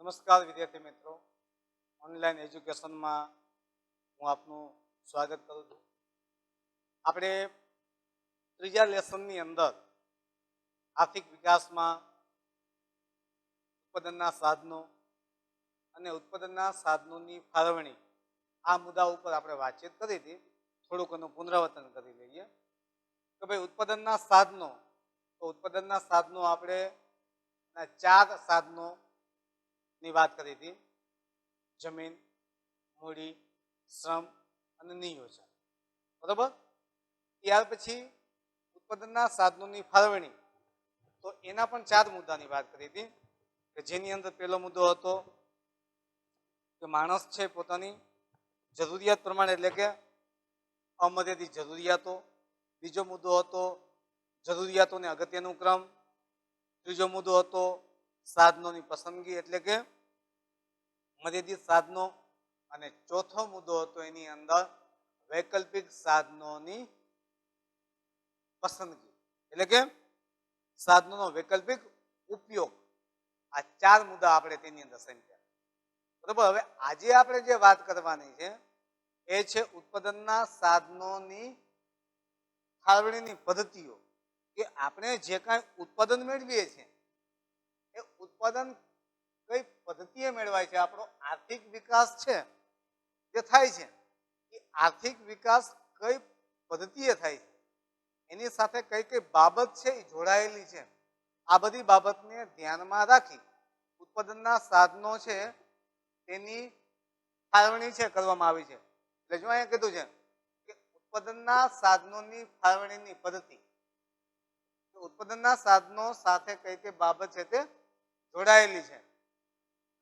નમસ્કાર વિદ્યાર્થી મિત્રો, ઓનલાઈન એજ્યુકેશનમાં હું આપનું સ્વાગત કરું છું. આપણે ત્રીજા લેસનની અંદર આર્થિક વિકાસમાં ઉત્પાદનના સાધનો અને ઉત્પાદનના સાધનોની ફાળવણી આ મુદ્દા ઉપર આપણે વાતચીત કરી હતી. થોડુંક એનું પુનરાવર્તન કરી લઈએ કે ભાઈ ઉત્પાદનના સાધનો, તો ઉત્પાદનના સાધનો આપણે ચાર સાધનો ની વાત કરી હતી: જમીન, મૂડી, શ્રમ અને નિયોજન. બરોબર. ત્યાર પછી ઉત્પાદનના સાધનોની ફાળવણી, તો એના પણ ચાર મુદ્દાની વાત કરી હતી કે જેની અંદર પહેલો મુદ્દો હતો કે માણસ છે પોતાની જરૂરિયાત પ્રમાણે, એટલે કે અમર્યાદિત જરૂરિયાતો. બીજો મુદ્દો હતો જરૂરિયાતોને અગત્યનું ક્રમ. ત્રીજો મુદ્દો હતો સાધનોની પસંદગી, એટલે કે મર્યાદિત સાધનો. અને ચોથો મુદ્દો હતો એની અંદર વૈકલ્પિક સાધનોની પસંદગી, એટલે કે સાધનોનો વૈકલ્પિક ઉપયોગ. આ ચાર મુદ્દા આપણે તેની અંદર સમજ્યા. બરોબર. હવે આજે આપણે જે વાત કરવાની છે એ છે ઉત્પાદનના સાધનોની ફાળવણીની પદ્ધતિઓ. કે આપણે જે કાંઈ ઉત્પાદન મેળવીએ છીએ એ ઉત્પાદન કઈ પદ્ધતિએ મેળવાય છે. આપણો આર્થિક વિકાસ છે જે થાય છે એ આર્થિક વિકાસ કઈ પદ્ધતિએ થાય છે, એની સાથે કઈ કઈ બાબત છે એ જોડાયેલી છે. આ બધી બાબતને ધ્યાનમાં રાખી ઉત્પાદનના સાધનો છે તેની ફાળવણી છે કરવામાં આવી છે. એટલે જો અહીંયા કીધું છે કે ઉત્પાદનના સાધનોની ફાળવણીની પદ્ધતિ. ઉત્પાદનના સાધનો સાથે કઈ કઈ બાબત છે તે જોડાયેલી છે.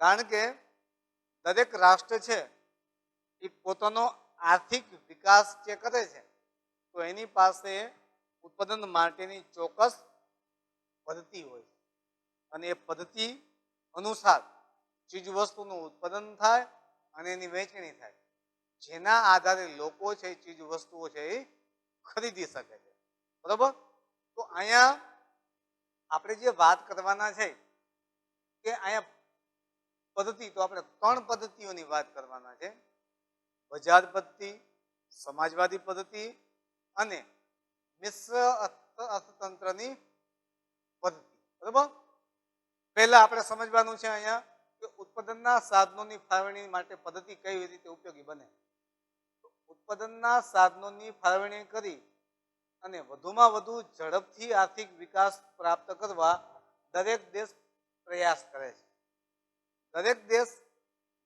કારણ કે દરેક રાષ્ટ્ર છે એ પોતાનો આર્થિક વિકાસ જે કરે છે તો એની પાસે ઉત્પાદન માટેની ચોક્કસ પદ્ધતિ હોય છે અને એ પદ્ધતિ અનુસાર ચીજ વસ્તુનું ઉત્પાદન થાય અને એની વહેંચણી થાય, જેના આધારે લોકો છે એ ચીજ વસ્તુઓ છે એ ખરીદી શકે છે. બરોબર. તો અહીંયા આપણે જે વાત કરવાના છે કે અહીંયા પદ્ધતિ, તો આપણે ત્રણ પદ્ધતિઓની વાત કરવાના છે: બજાર પદ્ધતિ, સમાજવાદી પદ્ધતિ અને મિશ્ર અર્થતંત્રની પદ્ધતિ. બરોબર. પહેલા આપણે સમજવાનું છે અહીંયા કે ઉત્પાદનના સાધનોની ફાળવણી માટે પદ્ધતિ કઈ રીતે ઉપયોગી બને. ઉત્પાદનના સાધનોની ફાળવણી કરી અને વધુમાં વધુ ઝડપથી આર્થિક વિકાસ પ્રાપ્ત કરવા દરેક દેશ પ્રયાસ કરે છે. દરેક દેશ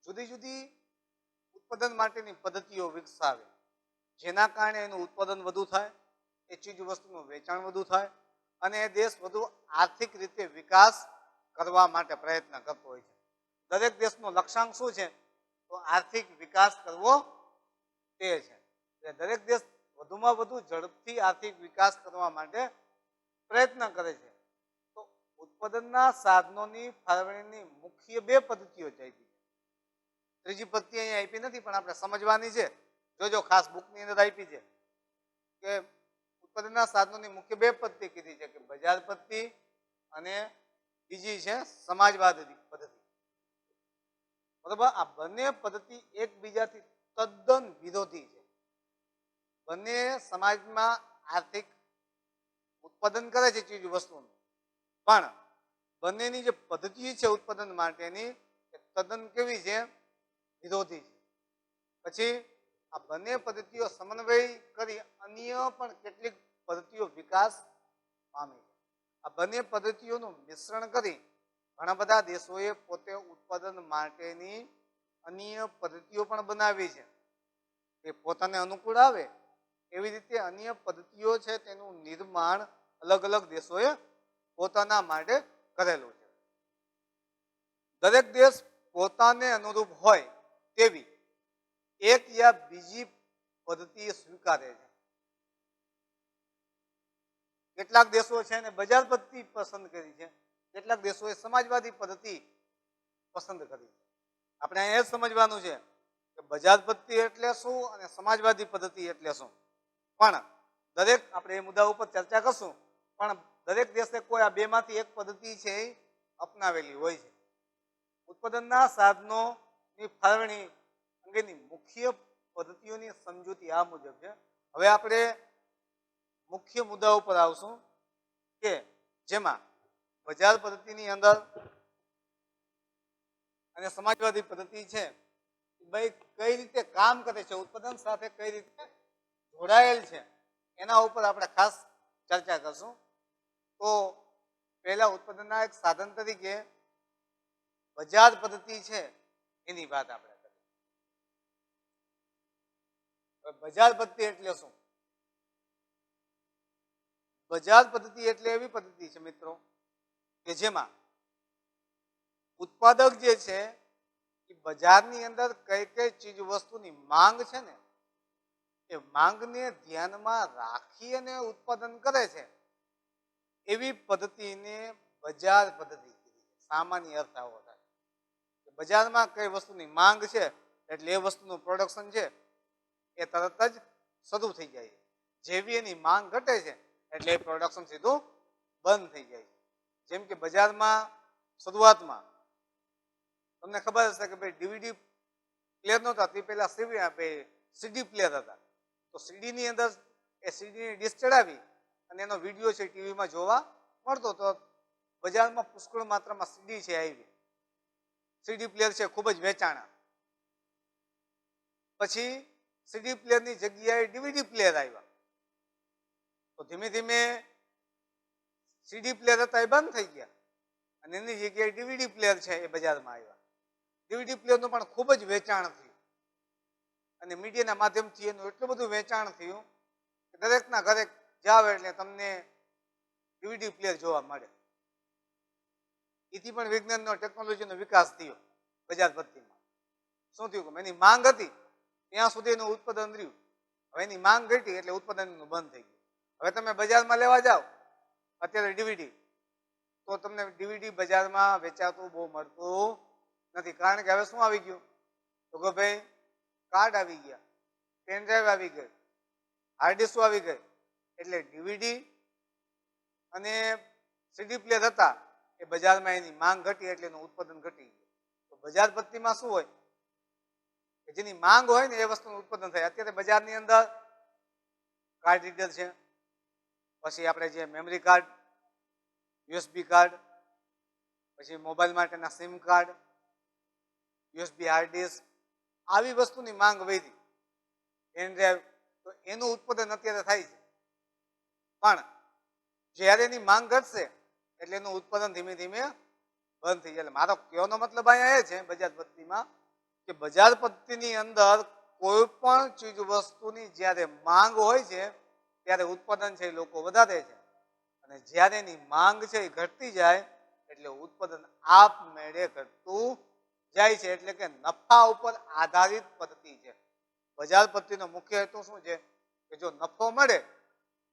જુદી જુદી ઉત્પાદન માટેની પદ્ધતિઓ વિકસાવે, જેના કારણે એનું ઉત્પાદન વધુ થાય, એ ચીજ વસ્તુનું વેચાણ વધુ થાય અને એ દેશ વધુ આર્થિક રીતે વિકાસ કરવા માટે પ્રયત્ન કરતો હોય છે. દરેક દેશનો લક્ષ્યાંક શું છે? તો આર્થિક વિકાસ કરવો તે છે. એટલે દરેક દેશ વધુમાં વધુ ઝડપથી આર્થિક વિકાસ કરવા માટે પ્રયત્ન કરે છે. તો ઉત્પાદનના સાધનોની ફાળવણીની મુખ્ય બે પદ્ધતિઓ છે. ત્રીજી પદ્ધતિ અહીંયા આપી નથી પણ આપણે સમજવાની છે. જોજો, ખાસ બુકની અંદર આપી છે કે ઉત્પાદનના સાધનોની મુખ્ય બે પદ્ધતિ કીધી છે કે બજાર પદ્ધતિ અને બીજી છે સમાજવાદી પદ્ધતિ. બરોબર. આ બંને પદ્ધતિ એકબીજાથી તદ્દન વિરોધી છે. બંને સમાજમાં આર્થિક ઉત્પાદન કરે છે ચીજ વસ્તુનું, પણ બંનેની જે પદ્ધતિ છે ઉત્પાદન માટેની એ તદ્દન કેવી છે? વિરોધી છે. પછી આ બંને પદ્ધતિઓ સમન્વય કરી અન્ય પણ કેટલીક પદ્ધતિઓ વિકાસ પામી છે. આ બંને પદ્ધતિઓનું મિશ્રણ કરી ઘણા બધા દેશોએ પોતે ઉત્પાદન માટેની અન્ય પદ્ધતિઓ પણ બનાવી છે. એ પોતાને અનુકૂળ આવે એવી રીતે અન્ય પદ્ધતિઓ છે તેનું નિર્માણ અલગ અલગ દેશોએ પોતાના માટે કરેલું છે. દરેક દેશ પોતાને અનુરૂપ હોય તેવી એક યા બીજી પદ્ધતિ સ્વીકારે છે. કેટલાક દેશો છે એને બજાર પદ્ધતિ પસંદ કરી છે, કેટલાક દેશોએ સમાજવાદી પદ્ધતિ પસંદ કરી છે. આપણે અહીંયા એ સમજવાનું છે કે બજાર પદ્ધતિ એટલે શું અને સમાજવાદી પદ્ધતિ એટલે શું. પણ દરેક, આપણે એ મુદ્દા ઉપર ચર્ચા કરશું, પણ દરેક દેશે કોઈ આ બેમાંથી એક પદ્ધતિ છે એ અપનાવેલી હોય છે. ઉત્પાદનના સાધનોની ફાળવણી અંગેની મુખ્ય પદ્ધતિઓની સમજૂતી આ મુજબ છે. હવે આપણે મુખ્ય મુદ્દા ઉપર આવશું કે જેમાં બજાર પદ્ધતિની અંદર અને સમાજવાદી પદ્ધતિ છે ભાઈ કઈ રીતે કામ કરે છે, ઉત્પાદન સાથે કઈ રીતે જોડાયેલ છે, એના ઉપર આપણે ખાસ ચર્ચા કરશું. તો પહેલા ઉત્પાદનના એક સાધન તરીકે બજાર પદ્ધતિ છે એની વાત આપણે કરીએ. બજાર પદ્ધતિ એટલે શું? બજાર પદ્ધતિ એટલે એવી પદ્ધતિ છે મિત્રો કે જેમાં ઉત્પાદક જે છે એ બજારની અંદર કઈ કઈ ચીજ વસ્તુની માંગ છે ને એ માંગને ધ્યાનમાં રાખી અને ઉત્પાદન કરે છે એવી પદ્ધતિને બજાર પદ્ધતિ કીધી. સામાન્ય અર્થ આવો થાય કે બજારમાં કઈ વસ્તુની માંગ છે એટલે એ વસ્તુનું પ્રોડક્શન છે એ તરત જ શરૂ થઈ જાય. જેવી એની માંગ ઘટે છે એટલે એ પ્રોડક્શન સીધું બંધ થઈ જાય. જેમ કે બજારમાં શરૂઆતમાં તમને ખબર હશે કે ભાઈ ડીવીડી પ્લેયર નહોતા, તે પહેલા સીડી પ્લેયર હતા. તો સીડીની અંદર એ સીડીની ડિસ્ક ચડાવી અને એનો વિડીયો છે ટીવીમાં જોવા મળતો. તો બજારમાં પુષ્કળ માત્રામાં સીડી છે આવી, સીડી પ્લેયર છે ખૂબ જ વેચાણા. પછી સીડી પ્લેયરની જગ્યાએ ડીવીડી પ્લેયર આવ્યા. તો ધીમે ધીમે સીડી પ્લેયર હતા એ બંધ થઈ ગયા અને એની જગ્યાએ ડીવીડી પ્લેયર છે એ બજારમાં આવ્યા. ડીવીડી પ્લેયરનું પણ ખૂબ જ વેચાણ થયું અને મીડિયાના માધ્યમથી એનું એટલું બધું વેચાણ થયું કે દરેકના ઘરે જાવ એટલે તમને ડીવીડી પ્લેયર જોવા મળે. એથી પણ વિજ્ઞાનનો ટેકનોલોજીનો વિકાસ થયો બજાર પદ્ધતિમાં. શું થયું કે એની માંગ હતી ત્યાં સુધી એનું ઉત્પાદન રહ્યું. હવે એની માંગ ઘટી એટલે ઉત્પાદન બંધ થઈ ગયું. હવે તમે બજારમાં લેવા જાઓ અત્યારે ડીવીડી, તો તમને ડીવીડી બજારમાં વેચાતું બહુ મળતું નથી. કારણ કે હવે શું આવી ગયું તો કે ભાઈ કાર્ડ આવી ગયા, પેન ડ્રાઈવ આવી ગઈ, હાર્ડ ડિસ્કો આવી ગઈ. એટલે ડીવીડી અને સીડી પ્લેયર હતા એ બજારમાં એની માંગ ઘટી એટલે એનું ઉત્પાદન ઘટી ગયું. તો બજાર પદ્ધતિમાં શું હોય કે જેની માંગ હોય ને એ વસ્તુનું ઉત્પાદન થાય. અત્યારે બજારની અંદર કાર્ડ રીડર છે, પછી આપણે જે મેમરી કાર્ડ, યુએસબી કાર્ડ, પછી મોબાઈલ માટેના SIM card, USB hard disk, આવી વસ્તુની માંગ વધી. પેન ડ્રાઈવ, તો એનું ઉત્પાદન અત્યારે થાય છે. પણ જ્યારે એની માંગ ઘટશે એટલે એનું ઉત્પાદન ધીમે ધીમે બંધ થઈ જાય. એટલે મારો કહેવાનો મતલબ અહીંયા એ છે બજાર પદ્ધતિમાં કે બજાર પદ્ધતિની અંદર કોઈ પણ ચીજ વસ્તુની જ્યારે માંગ હોય છે ત્યારે ઉત્પાદન છે એ લોકો વધારે છે અને જ્યારે એની માંગ છે એ ઘટતી જાય એટલે ઉત્પાદન આપમેળે ઘટતું જાય છે. એટલે કે નફા ઉપર આધારિત પદ્ધતિ છે. બજાર પદ્ધતિનો મુખ્ય હેતુ શું છે કે જો નફો મળે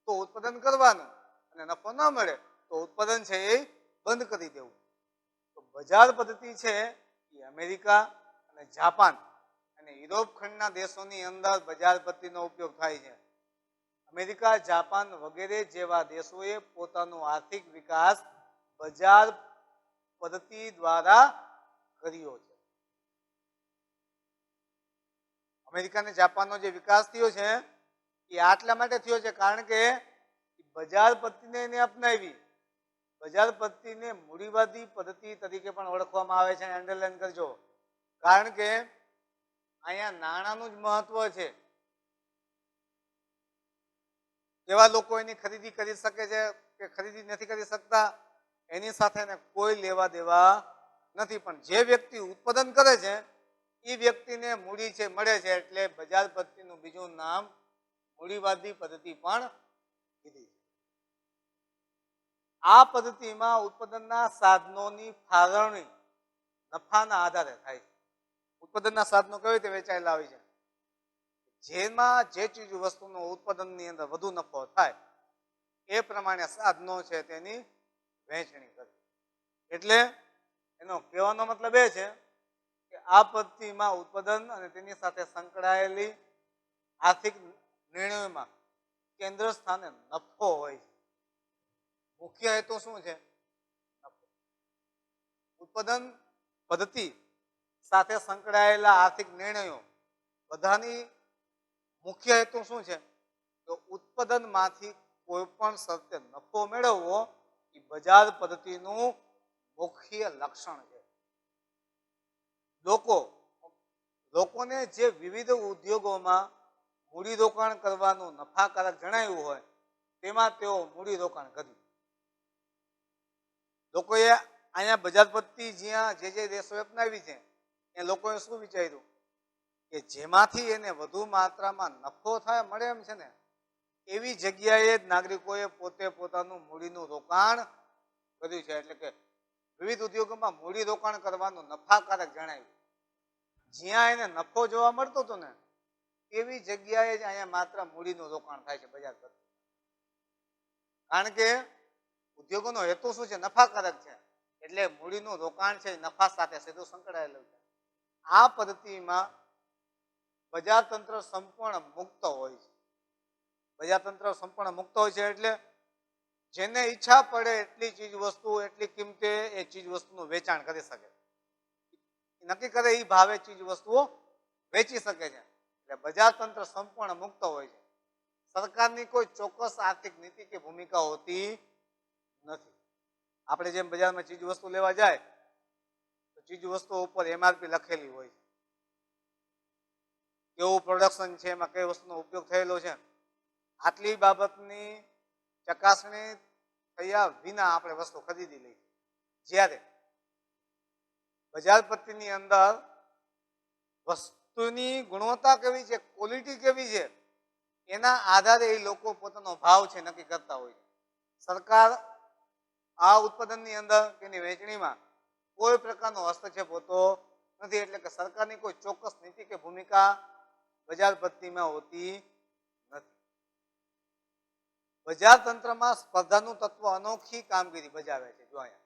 તો ઉત્પાદન કરવાનું અને નફો ન મળે તો ઉત્પાદન છે એ બંધ કરી દેવું. તો બજાર પદ્ધતિ છે એ અમેરિકા અને જાપાન અને યુરોપ ખંડના દેશોની અંદર બજાર પદ્ધતિનો ઉપયોગ થાય છે. અમેરિકા, જાપાન વગેરે જેવા દેશોએ પોતાનો આર્થિક વિકાસ બજાર પદ્ધતિ દ્વારા કર્યો છે. અમેરિકા અને જાપાનનો જે વિકાસ થયો છે એ આટલા માટે થયો છે કારણ કે બજાર પદ્ધતિને એને અપનાવી. બજાર પદ્ધતિને મૂડીવાદી પદ્ધતિ તરીકે પણ ઓળખવામાં આવે છે. અંડરલાઈન કરજો, કારણ કે અહીંયા નાણાંનું જ મહત્વ છે. એવા લોકો એની ખરીદી કરી શકે છે કે ખરીદી નથી કરી શકતા એની સાથે કોઈ લેવા દેવા નથી. પણ જે વ્યક્તિ ઉત્પાદન કરે છે એ વ્યક્તિને મૂડી છે મળે છે એટલે બજાર પદ્ધતિનું બીજું નામ મૂડીવાદી પદ્ધતિ પણ કીધી છે. આ પદ્ધતિમાં ઉત્પાદનના સાધનોની ફાળવણી નફાના આધારે થાય છે. ઉત્પાદનના સાધનો કેવી રીતે વેચાયેલા હોય છે? જેમાં જે ચીજ વસ્તુનું ઉત્પાદનની અંદર વધુ નફો થાય એ પ્રમાણે સાધનો છે તેની વહેંચણી કરવી. એટલે એનો કહેવાનો મતલબ એ છે કે આ પદ્ધતિમાં ઉત્પાદન અને તેની સાથે સંકળાયેલી આર્થિક નિર્ણયોમાં કેન્દ્ર સ્થાને નફો હોય છે. મુખ્ય હેતુ શું છે? નફો. ઉત્પાદન પદ્ધતિ સાથે સંકળાયેલા આર્થિક નિર્ણયો બધાની મુખ્ય હેતુ શું છે? તો ઉત્પાદનમાંથી કોઈ પણ શરતે નફો મેળવવો એ બજાર પદ્ધતિનું મુખ્ય લક્ષણ છે. લોકોને જે વિવિધ ઉદ્યોગોમાં મૂડીરોકાણ કરવાનું નફાકારક જણાયું હોય તેમાં તેઓ મૂડીરોકાણ કર્યું. લોકોએ અહીંયા બજાર પદ્ધતિ જ્યાં જે દેશોએ અપનાવી છે એ લોકોએ શું વિચાર્યું કે જેમાંથી એને વધુ માત્રામાં નફો થાય મળે એમ છે ને એવી જગ્યાએ જ નાગરિકોએ પોતે પોતાનું મૂડીનું રોકાણ કર્યું છે. એટલે કે વિવિધ ઉદ્યોગોમાં મૂડી રોકાણ કરવાનું નફાકારક જણાવ્યું. જ્યાં એને નફો જોવા મળતો હતો ને એવી જગ્યાએ જ અહીંયા માત્ર મૂડીનું રોકાણ થાય છે બજાર પર. કારણ કે ઉદ્યોગોનો હેતુ શું છે? નફાકારક છે. એટલે મૂડીનું રોકાણ છે નફા સાથે સીધું સંકળાયેલું છે. આ પદ્ધતિમાં બજાર તંત્ર સંપૂર્ણ મુક્ત હોય છે. બજાર તંત્ર સંપૂર્ણ મુક્ત હોય છે એટલે જેને ઈચ્છા પડે એટલી ચીજ વસ્તુ એટલી કિંમતે એ ચીજ વસ્તુનું વેચાણ કરી શકે, નક્કી કરે એ ભાવે ચીજ વસ્તુઓ વેચી શકે છે. એટલે બજાર તંત્ર સંપૂર્ણ મુક્ત હોય છે. સરકારની કોઈ ચોક્કસ આર્થિક નીતિ કે ભૂમિકા હોતી નથી. આપણે જેમ બજારમાં ચીજ વસ્તુ લેવા જાય તો ચીજ વસ્તુઓ ઉપર MRP લખેલી હોય છે. કેવું પ્રોડક્શન છે, એમાં કઈ વસ્તુનો ઉપયોગ થયેલો છે, આટલી બાબતની ચકાસણી થયા વિના આપણે વસ્તુ ખરીદી લઈએ. જ્યારે બજાર પદ્ધતિની અંદર વસ્તુની ગુણવત્તા કેવી છે, ક્વોલિટી કેવી છે, એના આધારે એ લોકો પોતાનો ભાવ છે નક્કી કરતા હોય છે. સરકાર આ ઉત્પાદનની અંદર તેની વહેંચણીમાં કોઈ પ્રકારનો હસ્તક્ષેપ હોતો નથી. એટલે કે સરકારની કોઈ ચોક્કસ નીતિ કે ભૂમિકા બજાર પદ્ધતિમાં હોતી નથી. બજાર તંત્રમાં સ્પર્ધાનું તત્વ અનોખી કામગીરી બજાવે છે. જો અહીંયા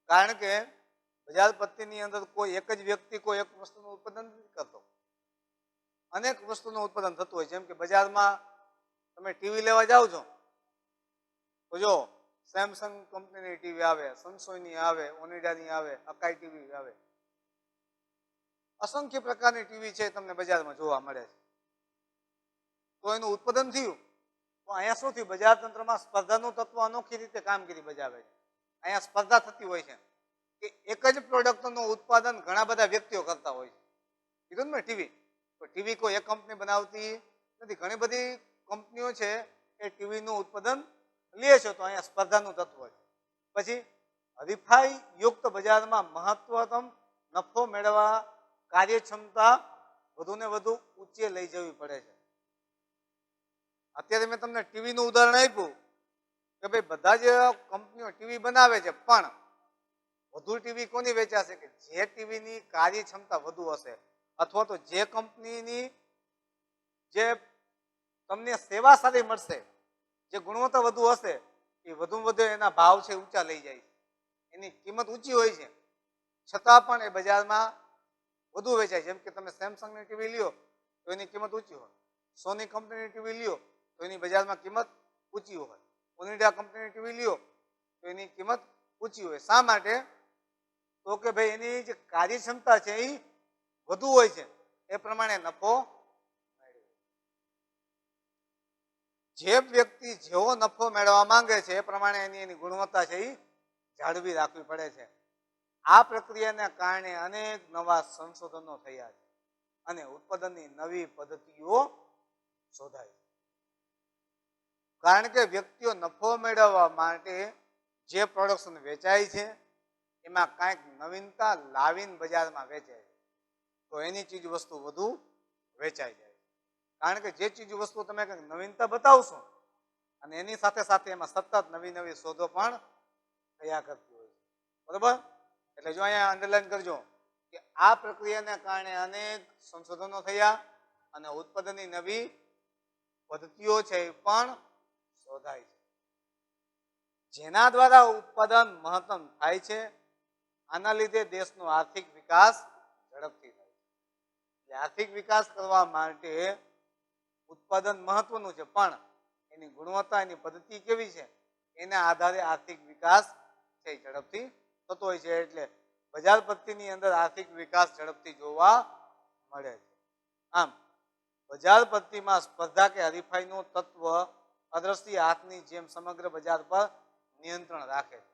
કારણ કે બજાર પદ્ધતિની અંદર કોઈ એક જ વ્યક્તિ કોઈ એક વસ્તુનું ઉત્પાદન નથી કરતો, અનેક વસ્તુનું ઉત્પાદન થતું હોય. જેમ કે બજારમાં તમે ટીવી લેવા જાઓ છો તો જો સેમસંગ કંપનીની ટીવી આવે, સનસોઈની આવે, ઓનિડાની આવે, અકાઈ ટીવી આવે, અસંખ્ય પ્રકારની ટીવી છે તમને બજારમાં જોવા મળે છે. તો એનું ઉત્પાદન થયું તો અહીંયા શું થયું? બજાર તંત્રમાં સ્પર્ધાનું તત્વ અનોખી રીતે કામગીરી બજાવે છે. અહીંયા સ્પર્ધા થતી હોય છે કે એક જ પ્રોડક્ટનું ઉત્પાદન ઘણા બધા વ્યક્તિઓ કરતા હોય છે. કીધું ને ટીવી, તો ટીવી કોઈ એક કંપની બનાવતી નથી, ઘણી બધી કંપનીઓ છે એ ટીવીનું ઉત્પાદન લે છે. તો અહીંયા સ્પર્ધાનું તત્વ છે. પછી હરીફાઈ યુક્ત બજારમાં મહત્વતમ નફો મેળવવા કાર્યક્ષમતા વધુ ને વધુ ઊંચે લઈ જવી પડે છે. અત્યારે મેં તમને ટીવીનું ઉદાહરણ આપ્યું કે ભાઈ બધા જ કંપનીઓ ટીવી બનાવે છે, પણ વધુ ટીવી કોની વેચાશે? કે જે ટીવીની કાર્યક્ષમતા વધુ હશે, અથવા તો જે કંપનીની જે તમને સેવા સારી મળશે, જે ગુણવત્તા વધુ હશે, એ વધુ વધુ એના ભાવ છે ઊંચા લઈ જાય છે. એની કિંમત ઊંચી હોય છે છતાં પણ એ બજારમાં વધુ વેચાય. જેમ કે તમે સેમસંગની ટીવી લ્યો તો એની કિંમત ઊંચી હોય, સોની કંપનીની ટીવી લ્યો તો એની બજારમાં કિંમત ઊંચી હોય, ઓનિડા કંપનીની ટીવી લ્યો તો એની કિંમત ઊંચી હોય. શા માટે? તો કે ભાઈ એની જે કાર્યક્ષમતા છે એ વધુ હોય છે, એ પ્રમાણે નફો મેળવે. જે વ્યક્તિ જેવો નફો મેળવવા માંગે છે એ પ્રમાણે એની ગુણવત્તા છે એ જાળવી રાખવી પડે છે. આ પ્રક્રિયાને કારણે અનેક નવા સંશોધનો થયા છે અને ઉત્પાદનની નવી પદ્ધતિઓ શોધાય છે. કારણ કે વ્યક્તિઓ નફો મેળવવા માટે જે પ્રોડક્શન વેચાય છે એમાં કાંઈક નવીનતા લાવીને બજારમાં વેચે છે તો એની ચીજ વસ્તુ વધુ વેચાઈ જાય. કારણ કે જે ચીજ વસ્તુ તમે કંઈક નવીનતા બતાવશો અને એની સાથે સાથે એમાં સતત નવી નવી શોધો પણ થયા કરતી હોય છે. બરોબર? એટલે જો અહીંયા અંડરલાઈન કરજો કે આ પ્રક્રિયાને કારણે અનેક સંશોધનો થયા અને ઉત્પાદનની નવી પદ્ધતિઓ છે એ પણ શોધાય છે, જેના દ્વારા ઉત્પાદન મહત્તમ થાય છે. આના લીધે દેશનો આર્થિક વિકાસ ઝડપથી થાય છે. એટલે આર્થિક વિકાસ કરવા માટે ઉત્પાદન મહત્વનું છે, પણ એની ગુણવત્તા, એની પદ્ધતિ કેવી છે એના આધારે આર્થિક વિકાસ છે ઝડપથી થતો હોય છે. એટલે બજાર પદ્ધતિની અંદર આર્થિક વિકાસ ઝડપથી જોવા મળે છે. આમ બજાર પદ્ધતિમાં સ્પર્ધા કે હરીફાઈનું તત્વ અદ્રશ્ય હાથની જેમ સમગ્ર બજાર પર નિયંત્રણ રાખે છે.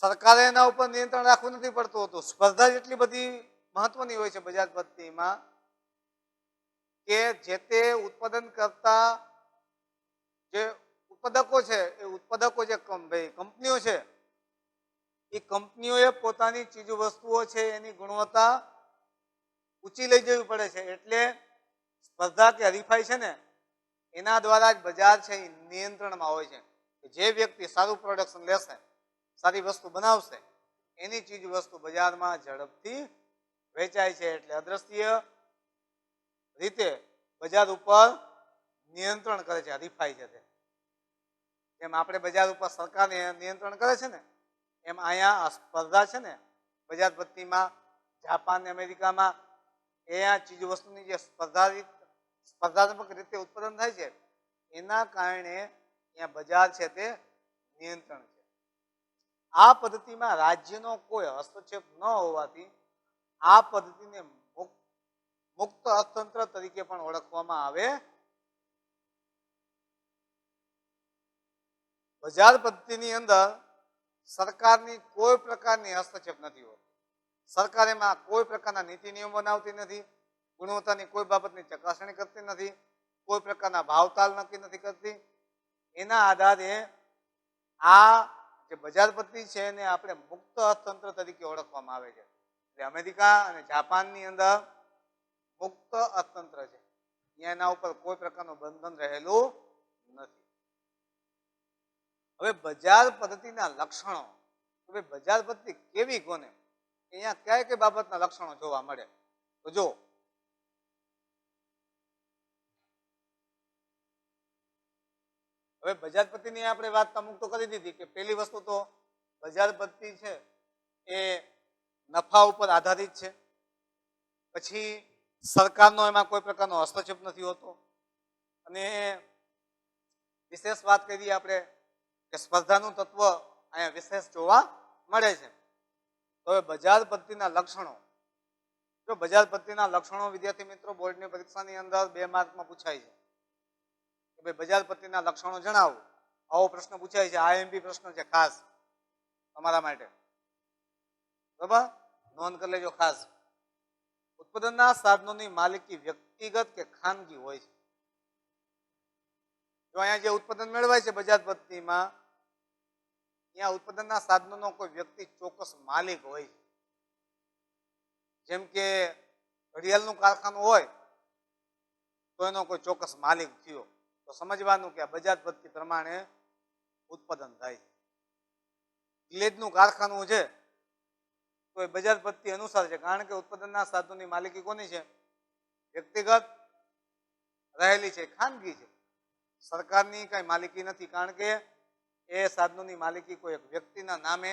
સરકારે એના ઉપર નિયંત્રણ રાખવું નથી પડતું હતું. સ્પર્ધા એટલી બધી મહત્વની હોય છે બજાર પદ્ધતિમાં કે જે તે ઉત્પાદન કરતા જે ઉત્પાદકો છે એ ઉત્પાદકો જે કંપનીઓ છે એ કંપનીઓએ પોતાની ચીજ વસ્તુઓ છે એની ગુણવત્તા ઊંચી લઈ જવી પડે છે. એટલે સ્પર્ધા કે હરીફાઈ છે ને એના દ્વારા જ બજાર છે એ નિયંત્રણમાં હોય છે. જે વ્યક્તિ સારું પ્રોડક્શન લેશે, સારી વસ્તુ બનાવશે, એની ચીજ વસ્તુ બજારમાં ઝડપથી વેચાય છે. એટલે અદ્રશ્ય રીતે બજાર ઉપર નિયંત્રણ કરે છે હરીફાઈ છે તે. જેમ આપણે બજાર ઉપર સરકાર નિયંત્રણ કરે છે ને એમ અહીંયા સ્પર્ધા છે ને બજાર પદ્ધતિમાં જાપાન ને અમેરિકામાં એ ચીજ વસ્તુની જે સ્પર્ધાત્મક રીતે ઉત્પાદન થાય છે એના કારણે અહીંયા બજાર છે તે નિયંત્રણ છે. આ પદ્ધતિમાં રાજ્યનો કોઈ હસ્તક્ષેપ ન હોવાથી આ પદ્ધતિને મુક્ત અર્થતંત્ર તરીકે પણ ઓળખવામાં આવે. બજાર પદ્ધતિની અંદર સરકારની કોઈ પ્રકારની હસ્તક્ષેપ નથી હોતો. સરકાર એમાં કોઈ પ્રકારના નીતિ નિયમ બનાવતી નથી, ગુણવત્તાની કોઈ બાબતની ચકાસણી કરતી નથી, કોઈ પ્રકારના ભાવતાલ નક્કી નથી કરતી. એના આધારે આ જે બજાર પદ્ધતિ છે એને આપણે મુક્ત અર્થતંત્ર તરીકે ઓળખવામાં આવે છે. એટલે અમેરિકા અને જાપાનની અંદર મુક્ત અર્થતંત્ર છે, ત્યાં એના ઉપર કોઈ પ્રકારનું બંધન રહેલું નથી. હવે બજાર પદ્ધતિના લક્ષણો, હવે બજાર પદ્ધતિ કેવી કોને, અહીંયા કઈ કઈ બાબતના લક્ષણો જોવા મળે તો જો હવે બજાર પદ્ધતિની આપણે વાત અમુક તો કરી દીધી કે પહેલી વસ્તુ તો બજાર પદ્ધતિ છે એ નફા ઉપર આધારિત છે. પછી સરકારનો એમાં કોઈ પ્રકારનો હસ્તક્ષેપ નથી હોતો. અને વિશેષ વાત કરીએ આપણે કે સ્પર્ધાનું તત્વ અહીંયા વિશેષ જોવા મળે છે. તો હવે બજાર પદ્ધતિના લક્ષણો, જો બજાર પદ્ધતિના લક્ષણો વિદ્યાર્થી મિત્રો બોર્ડની પરીક્ષાની અંદર 2 માર્કમાં પૂછાય છે કે ભાઈ બજાર પદ્ધતિના લક્ષણો જણાવો. આવો પ્રશ્ન પૂછાય છે. આઈએમપી પ્રશ્ન છે ખાસ તમારા માટે, બરાબર, નોંધ કરી લેજો ખાસ. ઉત્પાદનના સાધનોની માલિકી વ્યક્તિગત કે ખાનગી હોય છે. જો અહીંયા જે ઉત્પાદન મેળવાય છે બજાર પદ્ધતિમાં, અહીંયા ઉત્પાદનના સાધનોનો કોઈ વ્યક્તિ ચોક્કસ માલિક હોય છે. જેમ કે ઘડિયાળનું કારખાનું હોય તો એનો કોઈ ચોક્કસ માલિક થયો, તો સમજવાનું કે આ બજાર પદ્ધતિ પ્રમાણે ઉત્પાદન થાય છે. ગ્લેજનું કારખાનું છે તો એ બજાર પદ્ધતિ અનુસાર છે, કારણ કે ઉત્પાદનના સાધનોની માલિકી કોની છે? વ્યક્તિગત રહેલી છે, ખાનગી છે. સરકારની કઈ માલિકી નથી, કારણ કે એ સાધનોની માલિકી કોઈ એક વ્યક્તિના નામે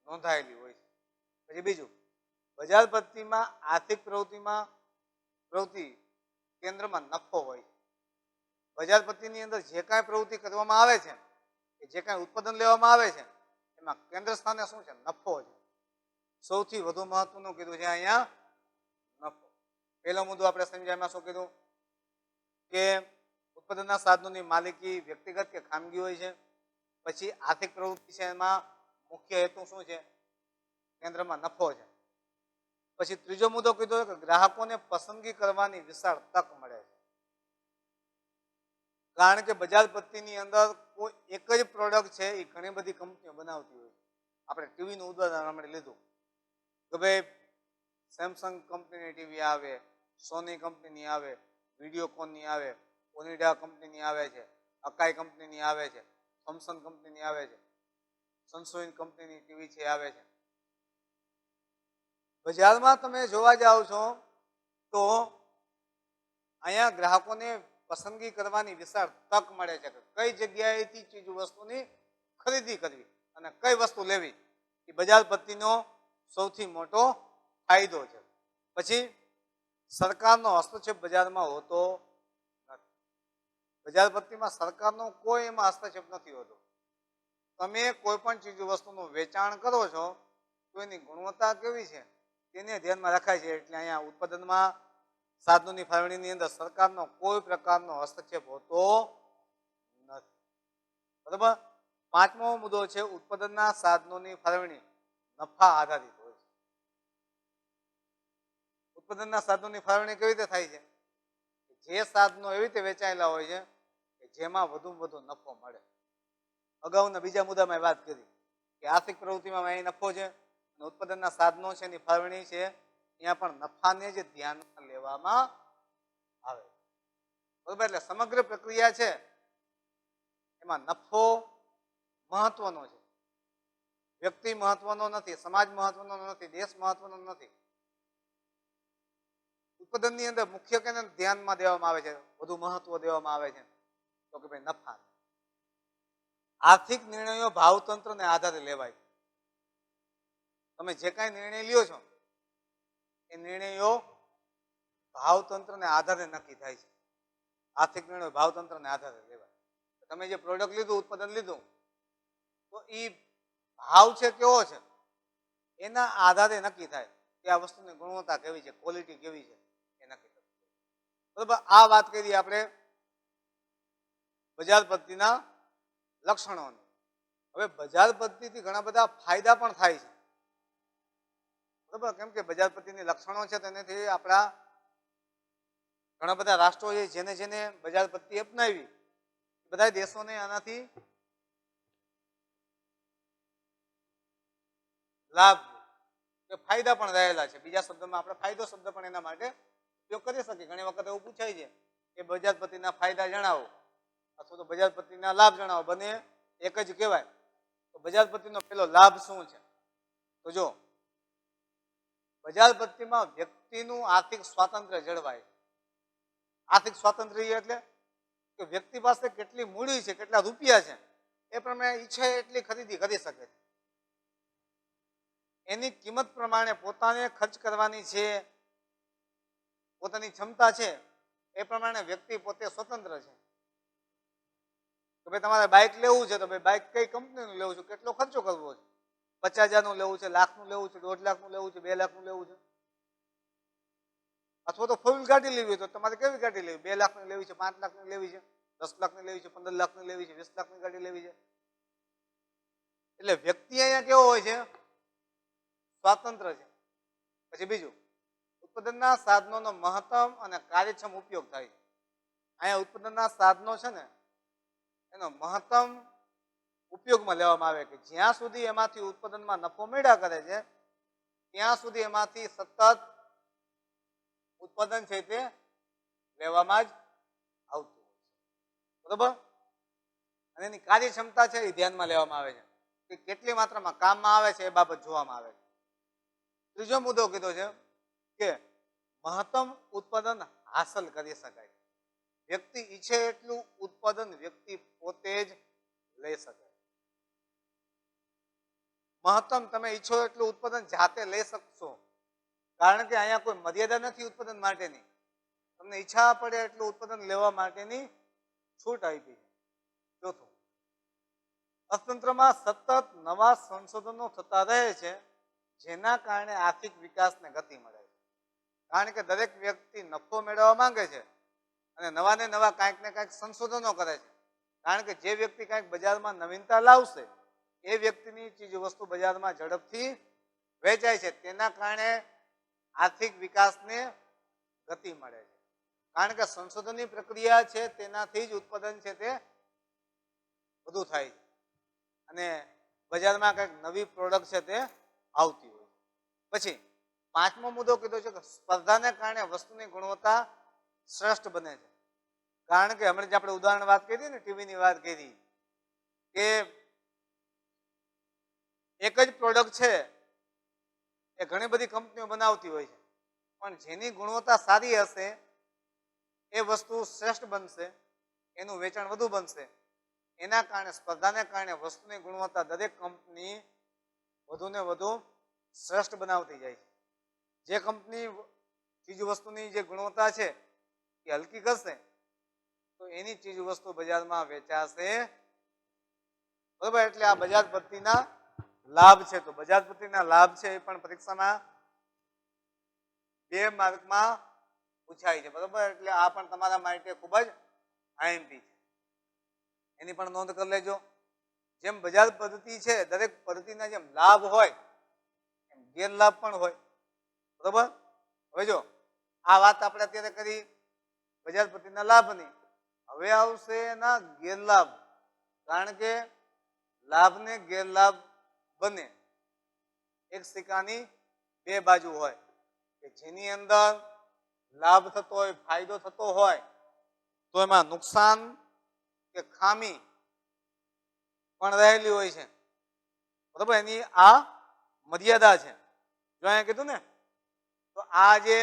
નોંધાયેલી હોય છે. પછી બીજું, બજાર પદ્ધતિમાં આર્થિક પ્રવૃત્તિ કેન્દ્રમાં નફો હોય છે. બજાર પદ્ધતિની અંદર જે કાંઈ પ્રવૃત્તિ કરવામાં આવે છે, કે જે કાંઈ ઉત્પાદન લેવામાં આવે છે, એમાં કેન્દ્ર સ્થાને શું છે? નફો છે. સૌથી વધુ મહત્વનું કીધું છે અહીંયા નફો. પહેલો મુદ્દો આપણે સમજાયમાં શું કીધું કે ઉત્પાદનના સાધનોની માલિકી વ્યક્તિગત કે ખાનગી હોય છે. પછી આર્થિક પ્રવૃત્તિ છે, એમાં મુખ્ય હેતુ શું છે? કેન્દ્રમાં નફો છે. પછી ત્રીજો મુદ્દો કીધો કે ગ્રાહકોને પસંદગી કરવાની વિશાળ તક મળે છે, કારણ કે બજાર પદ્ધતિની અંદર કોઈ એક જ પ્રોડક્ટ છે એ ઘણી બધી કંપનીઓ બનાવતી હોય છે. આપણે ટીવીનું ઉદાહરણ આપણે લીધું કે ભાઈ સેમસંગ કંપનીની ટીવી આવે, સોની કંપનીની આવે, વિડીયોકોનની આવે, ઓનિડા કંપનીની આવે છે, અકાઈ કંપનીની આવે છે, થોમસન કંપનીની આવે છે, સનસોઇન કંપનીની ટીવી છે આવે છે. બજારમાં તમે જોવા જાઓ છો તો અહીંયા ગ્રાહકોને પસંદગી કરવાની વિશાળ તક મળે છે કે કઈ જગ્યાએથી ચીજ વસ્તુની ખરીદી કરવી અને કઈ વસ્તુ લેવી, એ બજાર પદ્ધતિનો સૌથી મોટો ફાયદો છે. પછી સરકારનો હસ્તક્ષેપ બજારમાં હોતો નથી. બજાર પદ્ધતિમાં સરકારનો કોઈ એમાં હસ્તક્ષેપ નથી હોતો. તમે કોઈ પણ ચીજ વસ્તુનું વેચાણ કરો છો તો એની ગુણવત્તા કેવી છે તેને ધ્યાનમાં રખાય છે. એટલે અહીંયા ઉત્પાદનમાં સાધનોની ફાળવણીની અંદર સરકારનો કોઈ પ્રકારનો હસ્તક્ષેપ હોતો નથી. બરાબર. પાંચમો મુદ્દો છે ઉત્પાદનના સાધનોની ફાળવણી નફા આધારિત હોય છે. ઉત્પાદનના સાધનોની ફાળવણી કેવી રીતે થાય છે? જે સાધનો એવી રીતે વેચાયેલા હોય છે કે જેમાં વધુમાં વધુ નફો મળે. અગાઉના બીજા મુદ્દામાં વાત કરી કે આર્થિક પ્રવૃત્તિમાં અહીં નફો છે અને ઉત્પાદનના સાધનો છે એની ફાળવણી છે ત્યાં પણ નફાને જ ધ્યાનમાં લેવામાં આવે. બરોબર. એટલે સમગ્ર પ્રક્રિયા છે એમાં નફો મહત્વનો છે. વ્યક્તિ મહત્વનો નથી, સમાજ મહત્વનો નથી, દેશ મહત્વનો નથી. ઉત્પાદનની અંદર મુખ્ય કેને ધ્યાનમાં દેવામાં આવે છે, વધુ મહત્વ દેવામાં આવે છે તો કે ભાઈ નફા. આર્થિક નિર્ણયો ભાવતંત્રને આધારે લેવાય. તમે જે કાંઈ નિર્ણય લ્યો છો એ નિર્ણયો ભાવતંત્રને આધારે નક્કી થાય છે. આર્થિક નિર્ણયો ભાવતંત્રને આધારે લેવાય. તમે જે પ્રોડક્ટ લીધું, ઉત્પાદન લીધું તો એ ભાવ છે કેવો છે એના આધારે નક્કી થાય કે આ વસ્તુની ગુણવત્તા કેવી છે, ક્વોલિટી કેવી છે એ નક્કી થાય. બરોબર. આ વાત કરી આપણે બજાર પદ્ધતિના લક્ષણોને. હવે બજાર પદ્ધતિથી ઘણા બધા ફાયદા પણ થાય છે. બરોબર. કેમ કે બજાર પદ્ધતિની લક્ષણો છે તેનાથી આપણા ઘણા બધા રાષ્ટ્રો છે જેને જેને બજાર પદ્ધતિ અપનાવી બધા દેશોને આનાથી લાભ કે ફાયદા પણ રહેલા છે. બીજા શબ્દમાં આપણે ફાયદો શબ્દ પણ એના માટે ઉપયોગ કરી શકીએ. ઘણી વખત એવું પૂછાય છે કે બજાર પદ્ધતિના ફાયદા જણાવો અથવા તો બજાર પદ્ધતિના લાભ જણાવો. બંને એક જ કહેવાય. તો બજાર પદ્ધતિનો પેલો લાભ શું છે? તો જો બજાર પદ્ધતિમાં વ્યક્તિનું આર્થિક સ્વાતંત્ર્ય જળવાય. આર્થિક સ્વાતંત્ર્ય એટલે કે વ્યક્તિ પાસે કેટલી મૂડી છે, કેટલા રૂપિયા છે એ પ્રમાણે ઈચ્છે એટલી ખરીદી કરી શકે છે. એની કિંમત પ્રમાણે પોતાને ખર્ચ કરવાની છે, પોતાની ક્ષમતા છે એ પ્રમાણે વ્યક્તિ પોતે સ્વતંત્ર છે. તો ભાઈ તમારે બાઇક લેવું છે તો ભાઈ બાઇક કઈ કંપનીનું લેવું છે, કેટલો ખર્ચો કરવો છે, 50,000 લેવું છે, લાખનું લેવું છે, 1.5 લાખનું લેવું છે, 2 લાખનું લેવું છે. અથવા તો ફોર વ્હીલ ગાડી લેવી હોય તો તમારે કેવી ગાડી લેવી? 2 લાખની લેવી છે, 5 લાખની લેવી છે, 10 લાખની લેવી છે, 15 લાખની લેવી છે, 20 લાખની ગાડી લેવી છે. એટલે વ્યક્તિ અહીંયા કેવો હોય છે? સ્વાતંત્ર છે. પછી બીજું, ઉત્પાદનના સાધનોનો મહત્તમ અને કાર્યક્ષમ ઉપયોગ થાય છે. અહીંયા ઉત્પાદનના સાધનો છે ને એનો મહત્તમ ઉપયોગમાં લેવામાં આવે કે જ્યાં સુધી એમાંથી ઉત્પાદનમાં નફો મેળવ્યા કરે છે ત્યાં સુધી એમાંથી સતત ઉત્પાદન છે તે લેવામાં જ આવતું હોય છે. બરોબર. અને એની કાર્યક્ષમતા છે એ ધ્યાનમાં લેવામાં આવે છે કે કેટલી માત્રામાં કામમાં આવે છે એ બાબત જોવામાં આવે છે. ત્રીજો મુદ્દો કીધો છે કે મહત્તમ ઉત્પાદન હાંસલ કરી શકાય. વ્યક્તિ ઈચ્છે એટલું ઉત્પાદન વ્યક્તિ પોતે જ લઈ શકે. મહત્તમ તમે ઈચ્છો એટલું ઉત્પાદન જાતે લઈ શકશો, કારણ કે અહીંયા કોઈ મર્યાદા નથી ઉત્પાદન માટેની. તમને ઈચ્છા પડે એટલું ઉત્પાદન લેવા માટેની છૂટ આપી છે. ચોથું, અર્થતંત્રમાં સતત નવા સંશોધનો થતા રહે છે જેના કારણે આર્થિક વિકાસને ગતિ મળે છે. કારણ કે દરેક વ્યક્તિ નફો મેળવવા માંગે છે અને નવા ને નવા કાંઈક ને કાંઈક સંશોધનો કરે છે. કારણ કે જે વ્યક્તિ કાંઈક બજારમાં નવીનતા લાવશે એ વ્યક્તિની ચીજ વસ્તુ બજારમાં ઝડપથી વેચાય છે. તેના કારણે આર્થિક વિકાસને ગતિ મળે છે. કારણ કે સંશોધનની પ્રક્રિયા છે તેનાથી જ ઉત્પાદન છે તે વધુ થાય છે અને બજારમાં કંઈક નવી પ્રોડક્ટ છે તે આવતી હોય. પછી પાંચમો મુદ્દો કીધો છે કે સ્પર્ધાને કારણે વસ્તુની ગુણવત્તા શ્રેષ્ઠ બને છે. કારણ કે હમણાં જે આપણે ઉદાહરણ વાત કરી ને, ટીવીની વાત કરી કે એક જ પ્રોડક્ટ છે એ ઘણી બધી કંપનીઓ બનાવતી હોય છે, પણ જેની ગુણવત્તા સારી હશે એ વસ્તુ શ્રેષ્ઠ બનશે, એનું વેચાણ વધુ બનશે. એના કારણે સ્પર્ધાને કારણે વસ્તુની ગુણવત્તા દરેક કંપની વધુ ને વધુ શ્રેષ્ઠ બનાવતી જાય છે. જે કંપની ચીજ વસ્તુની જે ગુણવત્તા છે એ હલકી કરશે તો એની ચીજ વસ્તુ બજારમાં વેચાશે. બરોબર. એટલે આ બજાર પદ્ધતિના લાભ છે. તો બજાર પદ્ધતિના લાભ છે એ પણ પરીક્ષામાં 2 માર્કમાં પૂછાય છે. બરોબર. એટલે આ પણ તમારા માટે ખૂબ જ આઈએમપી છે, એની પણ નોંધ કરી લેજો. જેમ બજાર પદ્ધતિ છે, દરેક પદ્ધતિના જેમ લાભ હોય એમ ગેરલાભ પણ હોય. બરોબર. હવે જો આ વાત આપણે અત્યારે કરી બજાર પદ્ધતિના લાભની. હવે આવશે એના ગેરલાભ. કારણ કે લાભ ને ગેરલાભ બને એક સિક્કાની 2 બાજુ હોય. કે જેની અંદર લાભ થતો હોય, ફાયદો થતો હોય, તો એમાં નુકસાન કે ખામી પણ રહેલી હોય છે. બરોબર. એની આ મર્યાદા છે. જો અહીંયા કીધું ને, તો આ જે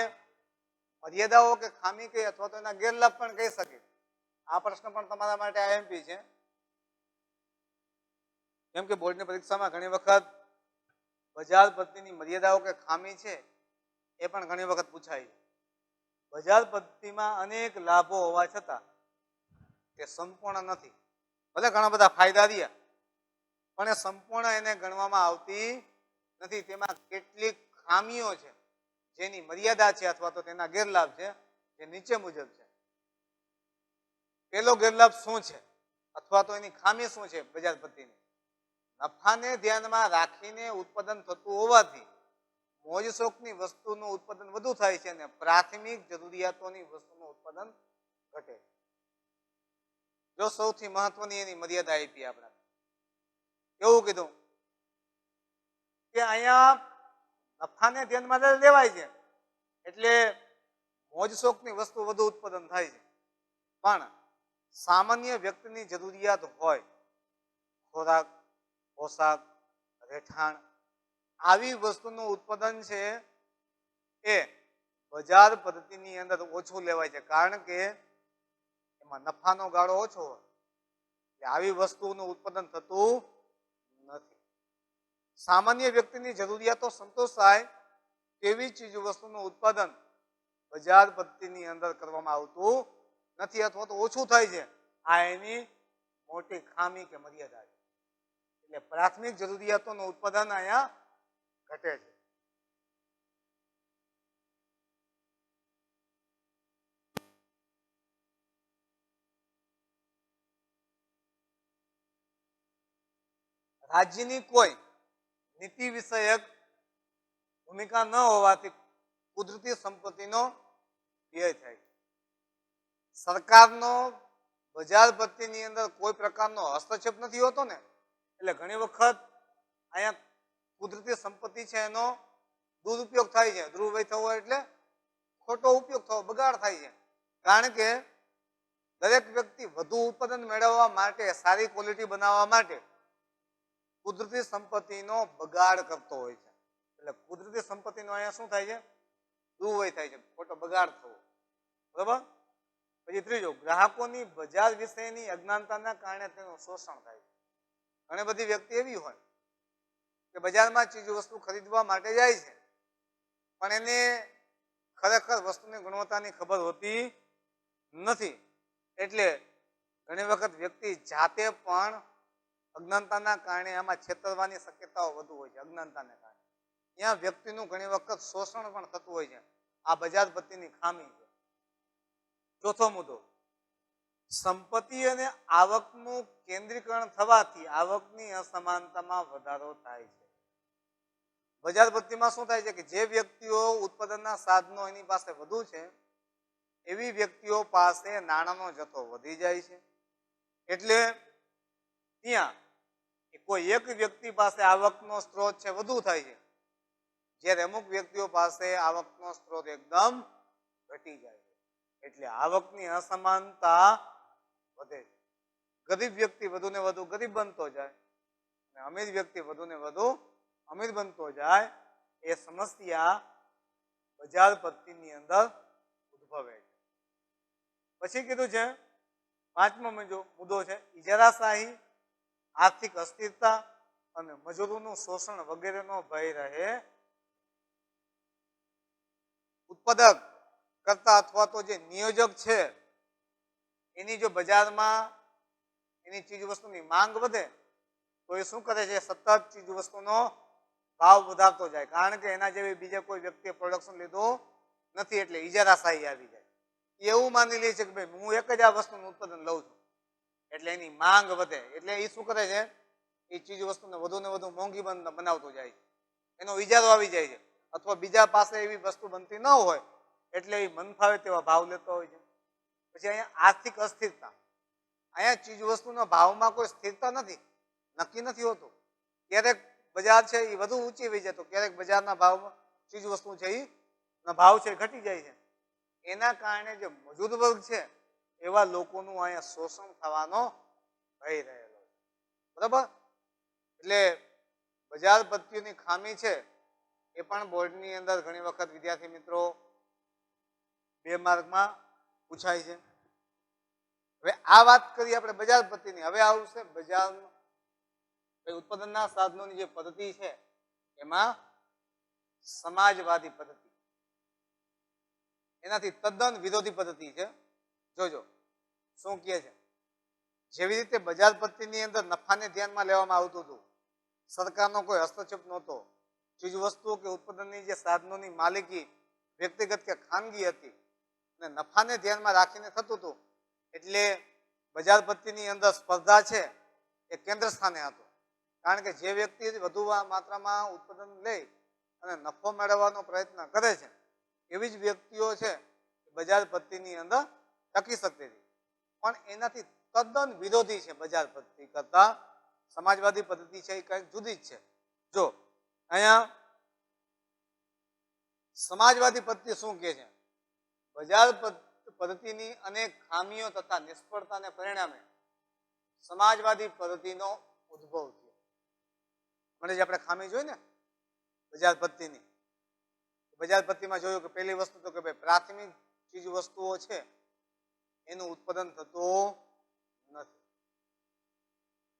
મર્યાદાઓ કે ખામી કહી અથવા તો એના ગેરલાભ પણ કહી શકે. આ પ્રશ્ન પણ તમારા માટે આઈએમપી છે. કેમ કે બોર્ડની પરીક્ષામાં ઘણી વખત બજાર પદ્ધતિની મર્યાદાઓ કે ખામી છે એ પણ ઘણી વખત પૂછાય છે. બજાર પદ્ધતિમાં અનેક લાભો હોવા છતાં તે સંપૂર્ણ નથી. ભલે ઘણા બધા ફાયદા રહ્યા પણ એ સંપૂર્ણ એને ગણવામાં આવતી નથી. તેમાં કેટલીક ખામીઓ છે જેની મર્યાદા છે અથવા તો તેના ગેરલાભ છે, જે નીચે મુજબ છે. પહેલો ગેરલાભ શું છે અથવા તો એની ખામી શું છે બજાર પદ્ધતિની? નફાને ધ્યાનમાં રાખીને ઉત્પાદન થતું હોવાથી મોજ શોખની વસ્તુનું ઉત્પાદન વધુ થાય છે અને પ્રાથમિક જરૂરિયાતોની વસ્તુનું ઉત્પાદન ઘટે. જો સૌથી મહત્વની એની મર્યાદા આપી આપણે. એવું કીધું કે અહીંયા નફાને ધ્યાનમાં લેવાય છે એટલે મોજ શોખની વસ્તુ વધુ ઉત્પાદન થાય છે. પણ સામાન્ય વ્યક્તિની જરૂરિયાત હોય, ખોરાક, પોશાક, રહેઠાણ, આવી વસ્તુનું ઉત્પાદન છે એ બજાર પદ્ધતિની અંદર ઓછું લેવાય છે. કારણ કે એમાં નફાનો ગાળો ઓછો હોય એટલે આવી વસ્તુનું ઉત્પાદન થતું નથી. સામાન્ય વ્યક્તિની જરૂરિયાતો સંતોષાય તેવી ચીજ વસ્તુનું ઉત્પાદન બજાર પદ્ધતિની અંદર કરવામાં આવતું નથી અથવા તો ઓછું થાય છે. આ એની મોટી ખામી કે મર્યાદા છે. એટલે પ્રાથમિક જરૂરિયાતોનું ઉત્પાદન અહીંયા ઘટે છે. રાજ્યની કોઈ નીતિ વિષયક ભૂમિકા ન હોવાથી કુદરતી સંપત્તિનો વ્યય થાય છે. સરકારનો બજાર પદ્ધતિની અંદર કોઈ પ્રકારનો હસ્તક્ષેપ નથી હોતો ને, એટલે ઘણી વખત અહીંયા કુદરતી સંપત્તિ છે એનો દુરુપયોગ થાય છે. દુર્વ્યય થવો એટલે ખોટો ઉપયોગ થવો, બગાડ થાય છે. કારણ કે દરેક વ્યક્તિ વધુ ઉત્પાદન મેળવવા માટે, સારી ક્વોલિટી બનાવવા માટે કુદરતી સંપત્તિનો બગાડ કરતો હોય છે. એટલે કુદરતી સંપત્તિનો અહીંયા શું થાય છે? દુર્વ્યય થાય છે, ખોટો બગાડ થવો. બરાબર. પછી ત્રીજું, ગ્રાહકોની બજાર વિશેની અજ્ઞાનતાના કારણે તેનું શોષણ થાય છે. ઘણી બધી વ્યક્તિ એવી હોય કે બજારમાં ચીજ વસ્તુ ખરીદવા માટે જાય છે પણ એને ખરેખર વસ્તુની ગુણવત્તાની ખબર હોતી નથી. એટલે ઘણી વખત વ્યક્તિ જાતે પણ અજ્ઞાનતાના કારણે આમાં છેતરવાની શક્યતાઓ વધુ હોય છે. અજ્ઞાનતાને કારણે ત્યાં વ્યક્તિનું ઘણી વખત શોષણ પણ થતું હોય છે. આ બજાર પદ્ધતિની ખામી છે. ચોથો મુદ્દો, સંપત્તિ અને આવકનું કેન્દ્રીકરણ થવાથી આવકની અસમાનતામાં વધારો થાય છે. બજાર પદ્ધતિમાં શું થાય છે કે જે વ્યક્તિઓ ઉત્પાદનના સાધનો એની પાસે વધુ છે એવી વ્યક્તિઓ પાસે નાણાંનો જથ્થો વધી જાય છે. એટલે ત્યાં કોઈ એક વ્યક્તિ પાસે આવકનો સ્ત્રોત છે વધુ થાય છે, જ્યારે અમુક વ્યક્તિઓ પાસે આવકનો સ્ત્રોત એકદમ ઘટી જાય છે. એટલે આવકની અસમાનતા વધે છે. ગરીબ વ્યક્તિ વધુ ને વધુ ગરીબ બનતો જાય અને અમીર વ્યક્તિ વધુ ને વધુ અમીર બનતો જાય. એ સમસ્યા બજાર પદ્ધતિની અંદર ઉદ્ભવે છે. પછી કીધું છે પાંચમો મુદ્દો છે ઇજારાશાહી, આર્થિક અસ્થિરતા અને મજૂરોનું શોષણ વગેરેનો ભય રહે. ઉત્પાદક કરતા અથવા તો જે નિયોજક છે એની જો બજારમાં એની ચીજ વસ્તુની માંગ વધે તો એ શું કરે છે? સતત ચીજ વસ્તુનો ભાવ વધારતો જાય, કારણ કે એના જેવી બીજા કોઈ વ્યક્તિએ પ્રોડક્શન લીધું નથી એટલે ઇજારાશાહી આવી જાય. એવું માની લે છે કે ભાઈ હું એક જ આ વસ્તુનું ઉત્પાદન લઉં છું એટલે એની માંગ વધે, એટલે એ શું કરે છે? એ ચીજ વસ્તુને વધુ ને વધુ મોંઘી બનાવતો જાય છે, એનો ઇજારો આવી જાય છે. અથવા બીજા પાસે એવી વસ્તુ બનતી ન હોય એટલે એ મન ફાવે તેવા ભાવ લેતો હોય છે. પછી અહીંયા આર્થિક અસ્થિરતા, અહીંયા ચીજ વસ્તુના ભાવમાં કોઈ સ્થિરતા નથી, નક્કી નથી હોતું. ક્યારેક બજાર છે એ વધુ ઊંચી વહી જાય તો ક્યારેક બજારના ભાવમાં ચીજ વસ્તુ છે એ ભાવ છે ઘટી જાય છે. એના કારણે જે મજૂર વર્ગ છે એવા લોકોનું અહીંયા શોષણ થવાનો ભય રહેલો છે. બરાબર? એટલે બજાર પદ્ધતિઓની ખામી છે એ પણ બોર્ડની અંદર ઘણી વખત વિદ્યાર્થી મિત્રો 2 માર્કમાં પૂછાય છે. હવે આ વાત કરીએ આપણે બજાર પદ્ધતિની. હવે આવશે બજાર ઉત્પાદનના સાધનોની જે પદ્ધતિ છે એમાં સમાજવાદી પદ્ધતિ, એનાથી તદ્દન વિરોધી પદ્ધતિ છે. જોજો શું કહે છે. જેવી રીતે બજાર પદ્ધતિની અંદર નફાને ધ્યાનમાં લેવામાં આવતું હતું, સરકારનો કોઈ હસ્તક્ષેપ નહોતો, ચીજ વસ્તુઓ કે ઉત્પાદનની જે સાધનોની માલિકી વ્યક્તિગત કે ખાનગી હતી અને નફાને ધ્યાનમાં રાખીને થતું હતું, એટલે બજાર પદ્ધતિની અંદર સ્પર્ધા છે એ કેન્દ્ર સ્થાને હતું. કારણ કે જે વ્યક્તિ વધુ માત્રામાં ઉત્પાદન લે અને નફો મેળવવાનો પ્રયત્ન કરે છે એવી જ વ્યક્તિઓ છે બજાર પદ્ધતિની અંદર ટકી શકતી હતી. પણ એનાથી તદ્દન વિરોધી છે બજાર પદ્ધતિ કરતા સમાજવાદી પદ્ધતિ છે એ કંઈક જુદી જ છે. જો અહીંયા સમાજવાદી પદ્ધતિ શું કહે છે? બજાર પદ્ધતિની અનેક ખામીઓ તથા નિષ્ફળતાને પરિણામે સમાજવાદી પદ્ધતિનો ઉદ્ભવ થયો. મને જે આપણે ખામી જોઈ ને બજાર પદ્ધતિની, બજાર પદ્ધતિમાં જોયું કે પહેલી વસ્તુ તો કે ભાઈ પ્રાથમિક ચીજ વસ્તુઓ છે એનું ઉત્પાદન થતું નથી.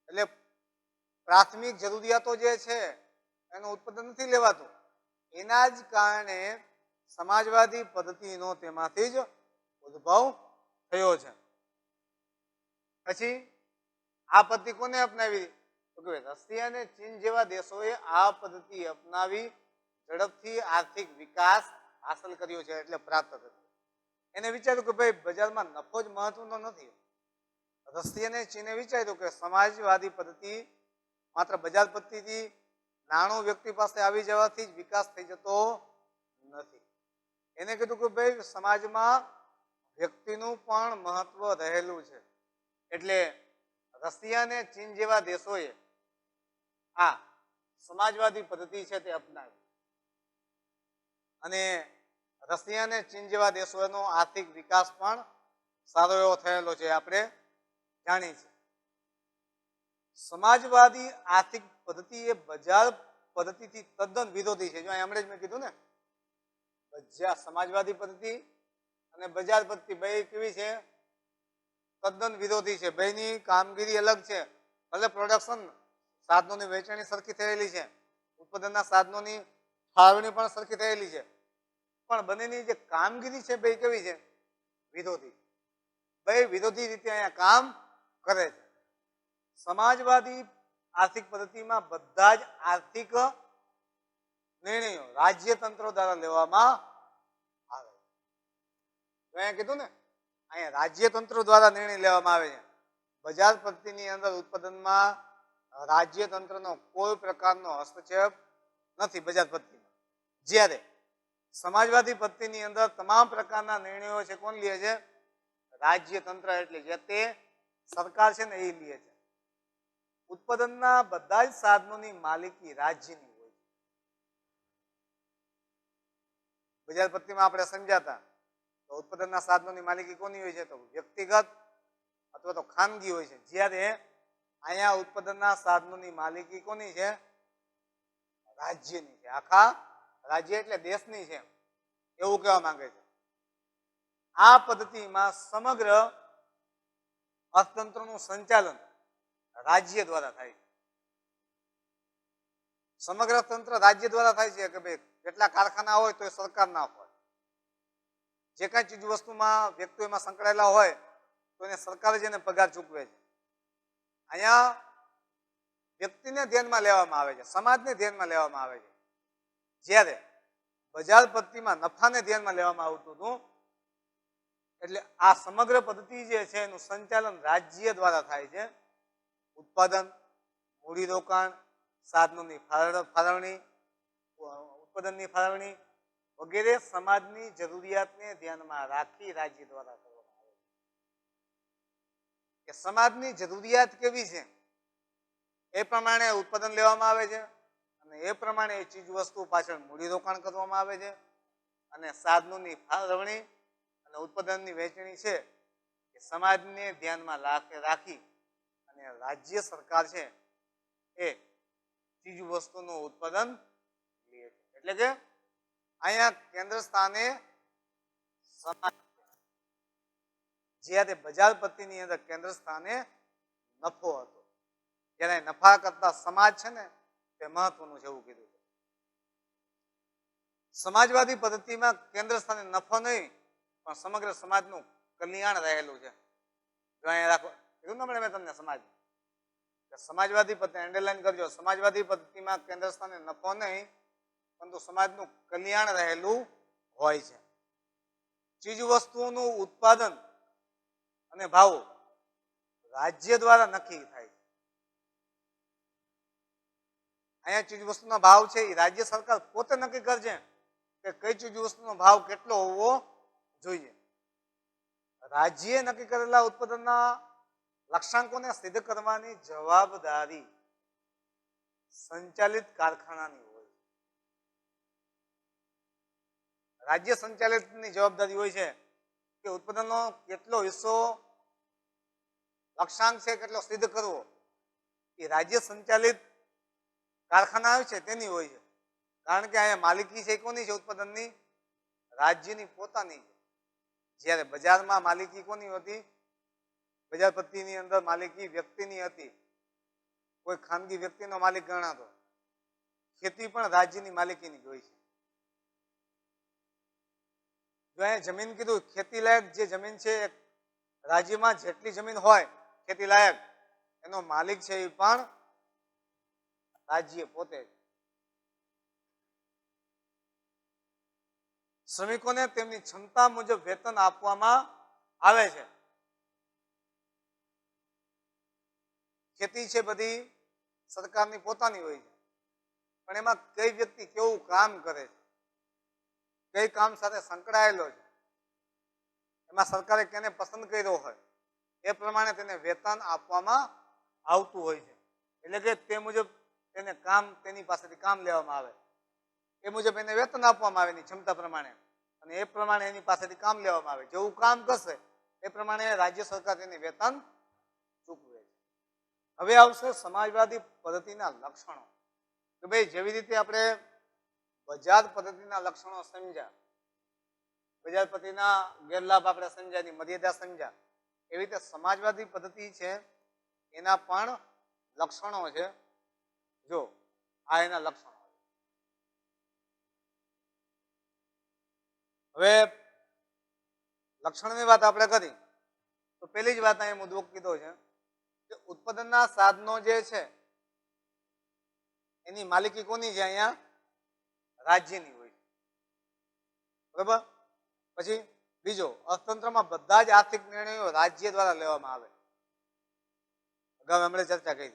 એટલે પ્રાથમિક જરૂરિયાતો જે છે એનું ઉત્પાદન નથી લેવાતું. એના જ કારણે સમાજવાદી પદ્ધતિનો તેમાંથી જ ઉદ્ભવ થયો છે. પછી આ પદ્ધતિ કોને અપનાવી? તો કે રશિયા અને ચીન જેવા દેશોએ આ પદ્ધતિ અપનાવી ઝડપથી આર્થિક વિકાસ હાંસલ કર્યો છે, એટલે પ્રાપ્ત કર્યો. એને વિચાર્યું કે ભાઈ બજારમાં નફો જ મહત્વનો નથી. રશિયા અને ચીને વિચાર્યું કે સમાજવાદી પદ્ધતિ માત્ર બજાર પદ્ધતિથી નાણું વ્યક્તિ પાસે આવી જવાથી જ વિકાસ થઈ જતો નથી. એને કીધું કે ભાઈ સમાજમાં વ્યક્તિનું પણ મહત્વ રહેલું છે. એટલે રશિયા અને ચીન જેવા દેશોએ આ સમાજવાદી પદ્ધતિ છે તે અપનાવી અને રશિયા અને ચીન જેવા દેશોનો આર્થિક વિકાસ પણ સારો એવો થયેલો છે, આપણે જાણીએ છીએ. સમાજવાદી આર્થિક પદ્ધતિ એ બજાર પદ્ધતિથી તદ્દન વિરોધી છે. જો હમણાં જ મેં કીધું ને સમાજવાદી પદ્ધતિ અને બજાર પદ્ધતિ બે કેવી છે? તદ્દન વિરોધી છે. બેની કામગીરી અલગ છે. ભલે પ્રોડક્શન સાધનોની વેચાણી સરખી થયેલી છે, ઉત્પાદનના સાધનોની ફાળવણી પણ સરખી થયેલી છે, પણ બંનેની જે કામગીરી છે બે કેવી છે? વિરોધી. બે વિરોધી રીતે અહીંયા કામ કરે છે. સમાજવાદી આર્થિક પદ્ધતિમાં બધા જ આર્થિક નિર્ણયો રાજ્યતંત્રો દ્વારા લેવામાં આવે. અહીંયા કીધું ને અહીંયા રાજ્યતંત્રો દ્વારા નિર્ણય લેવામાં આવે છે. બજાર પદ્ધતિની અંદર ઉત્પાદનમાં રાજ્યતંત્રનો કોઈ પ્રકારનો હસ્તક્ષેપ નથી બજાર પદ્ધતિમાં. જ્યારે સમાજવાદી પદ્ધતિની અંદર તમામ પ્રકારના નિર્ણયો છે કોણ લે છે? રાજ્યતંત્ર, એટલે જે તે સરકાર છે ને એ લે છે. ઉત્પાદનના બધા જ સાધનોની માલિકી રાજ્યની હોય છે. બજાર પદ્ધતિમાં આપણે સમજાતા તો ઉત્પાદનના સાધનોની માલિકી કોની હોય છે? તો વ્યક્તિગત અથવા તો ખાનગી હોય છે. જ્યારે અહીંયા ઉત્પાદનના સાધનોની માલિકી કોની છે? રાજ્યની છે. આખા રાજ્ય એટલે દેશની છે એવું કહેવા માંગે છે. આ પદ્ધતિમાં સમગ્ર અર્થતંત્રનું સંચાલન રાજ્ય દ્વારા થાય છે. સમગ્ર તંત્ર રાજ્ય દ્વારા થાય છે કે ભાઈ કેટલા કારખાના હોય તો એ સરકારના હોય. જે કાંઈ ચીજ વસ્તુમાં વ્યક્તિઓ એમાં સંકળાયેલા હોય તો એને સરકાર જ એને પગાર ચૂકવે છે. અહીંયા વ્યક્તિને ધ્યાનમાં લેવામાં આવે છે, સમાજને ધ્યાનમાં લેવામાં આવે છે. જ્યારે બજાર પદ્ધતિમાં નફાને ધ્યાનમાં લેવામાં આવતું હતું. એટલે આ સમગ્ર પદ્ધતિ જે છે એનું સંચાલન રાજ્ય દ્વારા થાય છે. ઉત્પાદન, મૂડીરોકાણ, સાધનોની ફાળવણી, ઉત્પાદનની ફાળવણી વગેરે સમાજની જરૂરિયાતને ધ્યાનમાં રાખી રાજ્ય દ્વારા કરવામાં આવે છે. કે સમાજની જરૂરિયાત કેવી છે એ પ્રમાણે ઉત્પાદન લેવામાં આવે છે અને એ પ્રમાણે એ ચીજ વસ્તુ પાછળ મૂડીરોકાણ કરવામાં આવે છે અને સાધનોની ફાળવણી અને ઉત્પાદનની વહેંચણી છે એ સમાજને ધ્યાનમાં રાખી અને રાજ્ય સરકાર છે એ ચીજ વસ્તુનું ઉત્પાદન લે છે. એટલે કે અહીંયા કેન્દ્ર સ્થાને સમાજ, જ્યારે બજાર પદ્ધતિની અંદર કેન્દ્ર સ્થાને નફો હતો, જ્યારે નફા કરતા સમાજ છે ને તે મહત્વનું છે એવું કીધું છે. સમાજવાદી પદ્ધતિમાં કેન્દ્ર સ્થાને નફો નહીં પણ સમગ્ર સમાજનું કલ્યાણ રહેલું છે. જો અહીંયા રાખો કીધું ને મેં તમને સમાજવાદી પદ્ધતિ અંડરલાઈન કરજો. સમાજવાદી પદ્ધતિમાં કેન્દ્ર સ્થાને નફો નહીં પરંતુ સમાજનું કલ્યાણ રહેલું હોય છે. ચીજ વસ્તુઓનું ઉત્પાદન અને ભાવ રાજ્ય દ્વારા નક્કી થાય છે. અહીંયા ચીજ વસ્તુનો ભાવ છે એ રાજ્ય સરકાર પોતે નક્કી કરશે કે કઈ ચીજ વસ્તુનો ભાવ કેટલો હોવો જોઈએ. રાજ્યે નક્કી કરેલા ઉત્પાદનના લક્ષ્યાંકોને સિદ્ધ કરવાની જવાબદારી સંચાલિત કારખાનાની હોય છે. રાજ્ય સંચાલિતની જવાબદારી હોય છે કે ઉત્પાદનનો કેટલો હિસ્સો લક્ષ્યાંક છે કેટલો સિદ્ધ કરવો એ રાજ્ય સંચાલિત કારખાના આવે છે તેની હોય છે. કારણ કે અહીંયા માલિકી છે કોની છે ઉત્પાદનની? રાજ્યની પોતાની છે. જ્યારે બજારમાં માલિકી કોની હતી? બજાર પદ્ધતિની અંદર માલિકી વ્યક્તિની હતી. કોઈ ખાનગી વ્યક્તિનો માલિક ગણાતો. ખેતી પણ રાજ્યની માલિકીની હોય છે. જો અહીંયા જમીન કીધું ખેતી લાયક જે જમીન છે રાજ્યમાં જેટલી જમીન હોય ખેતી લાયક એનો માલિક છે એ પણ રાજ્ય પોતે. શ્રમિકોને તેમની ક્ષમતા મુજબ વેતન આપવામાં આવે છે. ખેતી છે બધી સરકારની પોતાની હોય છે પણ એમાં કઈ વ્યક્તિ કેવું કામ કરે છે, કઈ કામ સાથે સંકળાયેલો છે, એમાં સરકારે કેને પસંદ કર્યો હોય એ પ્રમાણે તેને વેતન આપવામાં આવતું હોય છે. એટલે કે તે મુજબ તેને કામ તેની પાસેથી કામ લેવામાં આવે એ મુજબ એને વેતન આપવામાં આવે એની ક્ષમતા પ્રમાણે અને એ પ્રમાણે એની પાસેથી કામ લેવામાં આવે. જેવું કામ કરશે એ પ્રમાણે રાજ્ય સરકાર તેને વેતન ચૂકવે છે. હવે આવશે સમાજવાદી પદ્ધતિના લક્ષણો. કે ભાઈ જેવી રીતે આપણે બજાર પદ્ધતિના લક્ષણો સમજ્યા, બજાર પદ્ધતિના ગેરલાભ આપણે સમજ્યા, એની મર્યાદા સમજ્યા, એવી રીતે સમાજવાદી પદ્ધતિ છે એના પણ લક્ષણો છે. જો આ એના લક્ષણો. હવે લક્ષણની વાત આપણે કરી તો પહેલી જ વાત અહીંયા મુદ્દો કીધો છે કે ઉત્પાદનના સાધનો જે છે એની માલિકી કોની છે? અહીંયા રાજ્યની હોય છે. બરાબર. પછી બીજો, અર્થતંત્રમાં બધા જ આર્થિક નિર્ણયો રાજ્ય દ્વારા લેવામાં આવે. અગાઉ આપણે ચર્ચા કરી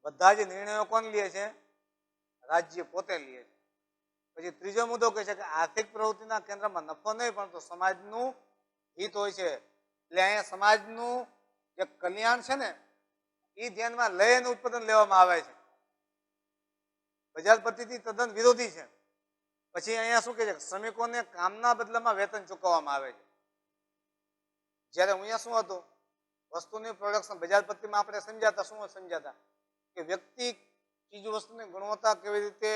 બધા જ નિર્ણયો કોણ લે છે? રાજ્ય પોતે લે છે. પછી ત્રીજો મુદ્દો કહે છે કે આર્થિક પ્રવૃત્તિના કેન્દ્રમાં નફો નહીં પણ તો સમાજનું હિત હોય છે. એટલે અહીંયા સમાજનું જે કલ્યાણ છે ને એ ધ્યાનમાં લઈને ઉત્પાદન લેવામાં આવે છે. બજાર પદ્ધતિ તદ્દન વિરોધી છે. પછી અહીંયા શું કહે છે? શ્રમિકોને કામના બદલામાં વેતન ચૂકવવામાં આવે છે. જ્યારે અહીંયા શું હતું? વસ્તુની પ્રોડક્શન બજાર પદ્ધતિમાં આપણે સમજાતા શું સમજાતા કે વ્યક્તિ ચીજ વસ્તુની ગુણવત્તા કેવી રીતે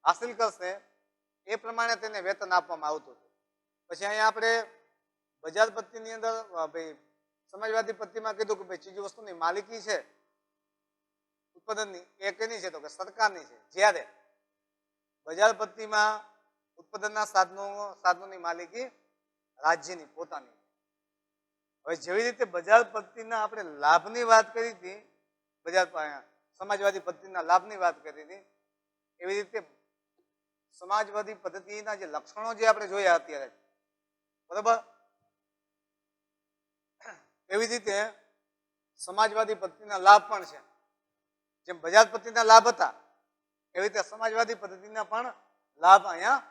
હાસિલ કરશે એ પ્રમાણે તેને વેતન આપવામાં આવતું હતું. પછી અહીંયા આપણે બજાર પદ્ધતિની અંદર ભાઈ સમાજવાદી પદ્ધતિમાં કીધું કે ભાઈ ચીજ વસ્તુની માલિકી છે ઉત્પાદનની એ કેની છે? તો કે સરકારની છે. જ્યારે બજાર પદ્ધતિમાં ઉત્પાદનના સાધનોની માલિકી રાજ્યની પોતાની. હવે જેવી રીતે બજાર પદ્ધતિના આપણે લાભની વાત કરી હતી બજાર સમાજવાદી પદ્ધતિના લાભની વાત કરી હતી એવી રીતે સમાજવાદી પદ્ધતિના જે લક્ષણો જે આપણે જોયા અત્યારે બરાબર એવી રીતે સમાજવાદી પદ્ધતિના લાભ પણ છે જેમ બજાર પદ્ધતિના લાભ હતા એવી રીતે સમાજવાદી પદ્ધતિના પણ લાભ અહીંયા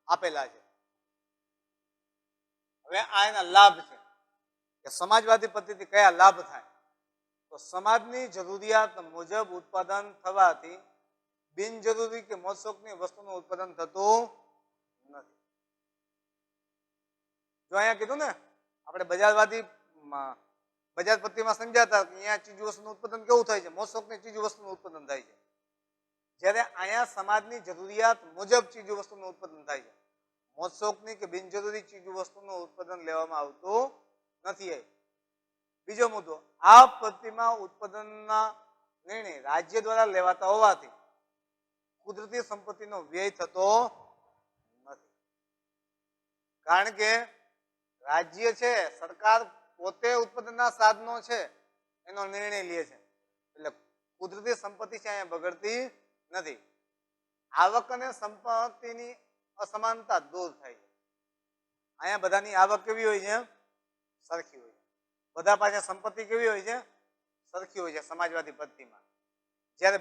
આપેલા છે હવે આ એના લાભ છે કે સમાજવાદી પદ્ધતિ કયા લાભ થાય તો સમાજની જરૂરિયાત મુજબ ઉત્પાદન થવાથી બિનજરૂરી કે મોજશોખની વસ્તુનું ઉત્પાદન થતું નથી જો અહીંયા કીધું ને આપણે બજારવાદી બજાર પદ્ધતિમાં સમજાતા કે અહીંયા ચીજ વસ્તુનું ઉત્પાદન કેવું થાય છે મોજશોખની ચીજ વસ્તુનું ઉત્પાદન થાય છે જ્યારે અહીંયા સમાજની જરૂરિયાત મુજબ ચીજ વસ્તુનું ઉત્પાદન થાય છે મોજશોખની કે બિનજરૂરી ચીજ વસ્તુનું ઉત્પાદન લેવામાં આવતું નથી બીજો મુદ્દો આ પદ્ધતિમાં ઉત્પાદનના નિર્ણય રાજ્ય દ્વારા લેવાતા હોવાથી કુદરતી સંપત્તિનો વ્યય થતો નથી કારણ કે રાજ્ય છે સરકાર પોતે ઉત્પાદનના સાધનો છે એનો નિર્ણય લે છે એટલે કુદરતી સંપત્તિ છે અહીંયા બગડતી નથી આવક અને સંપત્તિની અસમાનતા દૂર થાય છે અહીંયા બધાની આવક કેવી હોય છે સરખી હોય છે બધા પાસે સંપત્તિ કેવી હોય છે સરખી હોય છે સમાજવાદી પદ્ધતિમાં જ્યારે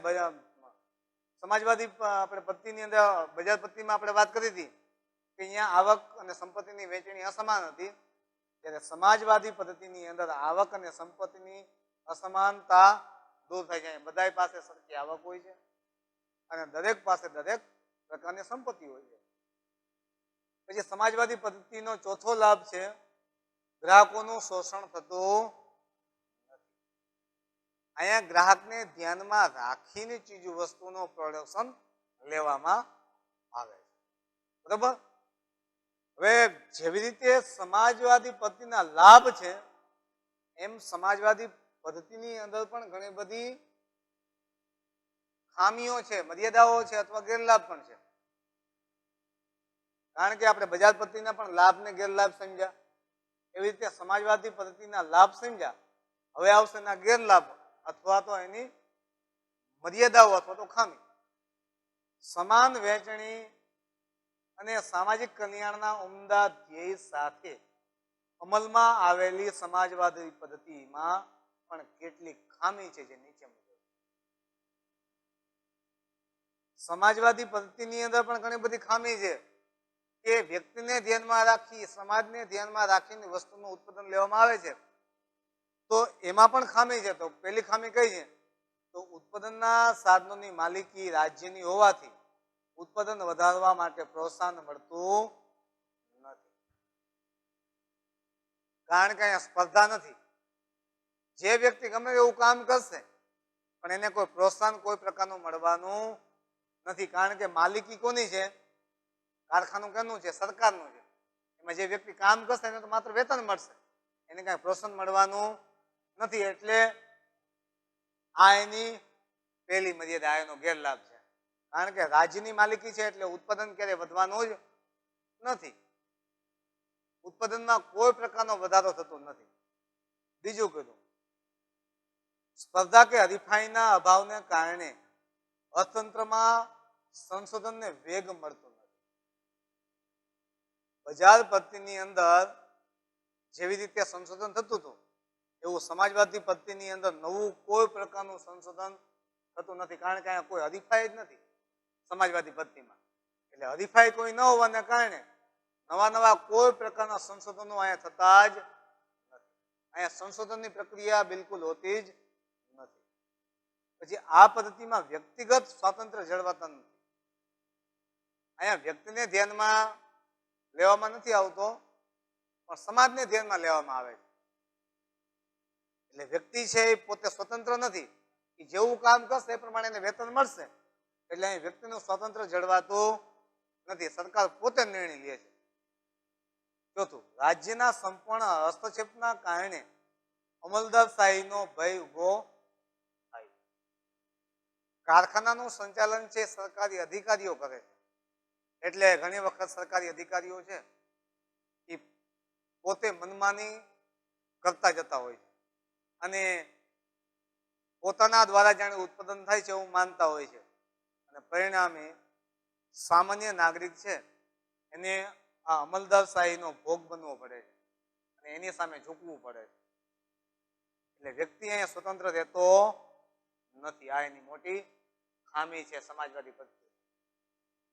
સમાજવાદી આપણે પદ્ધતિની અંદર બજાર પદ્ધતિમાં આપણે વાત કરી હતી કે અહીંયા આવક અને સંપત્તિની વહેંચણી અસમાન હતી ત્યારે સમાજવાદી પદ્ધતિની અંદર આવક અને સંપત્તિની અસમાનતા દૂર થાય છે બધા પાસે સરખી આવક હોય છે અને દરેક પાસે દરેક પ્રકારની સંપત્તિ હોય છે પછી સમાજવાદી પદ્ધતિનો ચોથો લાભ છે ગ્રાહકોનું શોષણ થતું નથી અહીંયા ગ્રાહકને ધ્યાનમાં રાખીને ચીજ વસ્તુનું પ્રોડક્શન લેવામાં આવે છે બરાબર હવે જેવી રીતે સમાજવાદી પદ્ધતિના લાભ છે એમ સમાજવાદી પદ્ધતિની અંદર પણ ઘણી બધી ખામીઓ છે મર્યાદાઓ છે અથવા ગેરલાભ પણ છે કારણ કે આપણે બજાર પદ્ધતિના પણ લાભ ને ગેરલાભ સમજ્યા એવી રીતે સમાજવાદી પદ્ધતિના લાભ સમજ્યા હવે આવશે એના ગેરલાભ અથવા તો એની મર્યાદાઓ અથવા તો ખામી સમાન વહેંચણી અને સામાજિક કલ્યાણના ઉમદા ધ્યેય સાથે અમલમાં આવેલી સમાજવાદી પદ્ધતિમાં પણ કેટલીક ખામી છે જે નીચે મુજબ સમાજવાદી પદ્ધતિની અંદર પણ ઘણી બધી ખામી છે કે વ્યક્તિને ધ્યાનમાં રાખી સમાજને ધ્યાનમાં રાખીને વસ્તુનું ઉત્પાદન લેવામાં આવે છે તો એમાં પણ ખામી છે તો પહેલી ખામી કઈ છે તો ઉત્પાદનના સાધનોની માલિકી રાજ્યની હોવાથી ઉત્પાદન વધારવા માટે પ્રોત્સાહન મળતું નથી કારણ કે અહીંયા સ્પર્ધા નથી જે વ્યક્તિ ગમે એવું કામ કરશે પણ એને કોઈ પ્રોત્સાહન કોઈ પ્રકારનું મળવાનું નથી કારણ કે માલિકી કોની છે કારખાનું કેનું છે સરકારનું છે એમાં જે વ્યક્તિ કામ કરશે એને તો માત્ર વેતન મળશે એને કાંઈ પ્રોત્સાહન મળવાનું નથી એટલે આ એની પહેલી મર્યાદા એનો ગેરલાભ છે કારણ કે રાજ્યની માલિકી છે એટલે ઉત્પાદન ક્યારે વધવાનું જ નથી ઉત્પાદનમાં કોઈ પ્રકારનો વધારો થતો નથી બીજું કીધું સ્પર્ધા કે હરીફાઈના અભાવને કારણે અર્થતંત્રમાં સંશોધનને વેગ મળતો નથી બજાર પદ્ધતિની અંદર જેવી રીતે સંશોધન થતું હતું એવું સમાજવાદી પદ્ધતિની અંદર નવું કોઈ પ્રકારનું સંશોધન થતું નથી કારણ કે અહીંયા કોઈ હરીફાઈ જ નથી સમાજવાદી પદ્ધતિમાં એટલે હરીફાઈ કોઈ ન હોવાને કારણે નવા નવા કોઈ પ્રકારના સંશોધનો અહીંયા થતા જ નથી અહીંયા સંશોધનની પ્રક્રિયા બિલકુલ હોતી જ નથી પછી આ પદ્ધતિમાં વ્યક્તિગત સ્વાતંત્ર્ય જળવાતા નથી અહીંયા વ્યક્તિને ધ્યાનમાં લેવામાં નથી આવતો પણ સમાજને ધ્યાનમાં લેવામાં આવે છે એટલે વ્યક્તિ છે એ પોતે સ્વતંત્ર નથી કે જેવું કામ કરશે એ પ્રમાણે એને વેતન મળશે એટલે અહીં વ્યક્તિનું સ્વાતંત્ર્ય જળવાતું નથી સરકાર પોતે નિર્ણય લે છે ચોથું રાજ્યના સંપૂર્ણ હસ્તક્ષેપના કારણે અમલદારશાહીનો ભય ઉભો થાય કારખાનાનું સંચાલન છે સરકારી અધિકારીઓ કરે છે એટલે ઘણી વખત સરકારી અધિકારીઓ છે એ પોતે મનમાની કરતા જતા હોય છે અને પોતાના દ્વારા જાણે ઉત્પાદન થાય છે એવું માનતા હોય છે અને પરિણામે સામાન્ય નાગરિક છે એને આ અમલદારશાહીનો ભોગ બનવો પડે છે અને એની સામે ઝૂકવું પડે છે. એટલે વ્યક્તિ અહીંયા સ્વતંત્ર રહેતો નથી. આ એની મોટી ખામી છે સમાજવાદી પદ્ધતિ.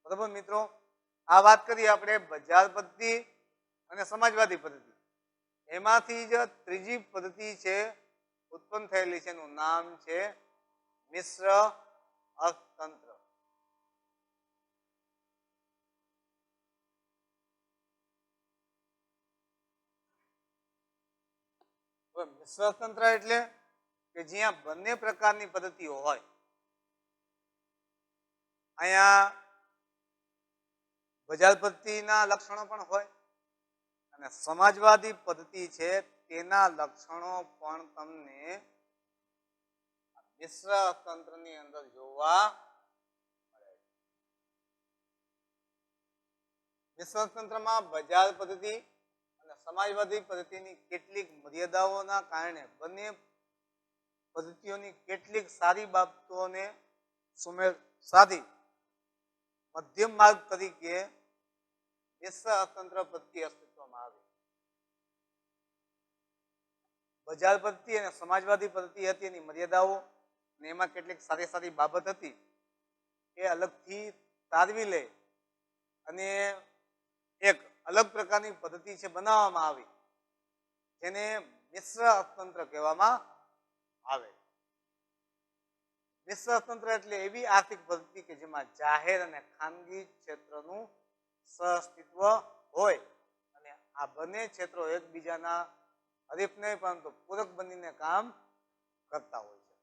બરાબર મિત્રો, આ વાત કરીએ આપણે બજાર પદ્ધતિ અને સમાજવાદી પદ્ધતિ. એમાંથી જ ત્રીજી પદ્ધતિ છે ઉત્પન્ન થયેલી છે, એનું નામ છે મિશ્ર અર્થતંત્ર. મિશ્ર અર્થતંત્ર એટલે કે જ્યાં બંને પ્રકારની પદ્ધતિઓ હોય. અહીંયા બજાર પદ્ધતિના લક્ષણો પણ હોય અને સમાજવાદી પદ્ધતિ છે તેના લક્ષણો પણ તમને મિશ્ર અર્થતંત્રની અંદર જોવા મળે છે. મિશ્ર અર્થતંત્રમાં બજાર પદ્ધતિ અને સમાજવાદી પદ્ધતિની કેટલીક મર્યાદાઓના કારણે બંને પદ્ધતિઓની કેટલીક સારી બાબતોને સુમેળ સાધી મધ્યમ માર્ગ તરીકે મિશ્ર અર્થતંત્ર પદ્ધતિ અસ્તિત્વમાં આવી. બજાર પદ્ધતિ અને સમાજવાદી પદ્ધતિ હતી એની મર્યાદાઓ અને એમાં કેટલીક સારી સારી બાબત હતી એ અલગથી તારવી લે અને એક અલગ પ્રકારની પદ્ધતિ છે બનાવવામાં આવી જેને મિશ્ર અર્થતંત્ર કહેવામાં આવે. મિશ્ર અર્થતંત્ર એટલે એવી આર્થિક પદ્ધતિ કે જેમાં જાહેર અને ખાનગી ક્ષેત્રનું સહઅસ્તિત્વ હોય અને આ બંને ક્ષેત્રો એકબીજાના હરીફ નહીં પરંતુ પૂરક બનીને કામ કરતા હોય છે.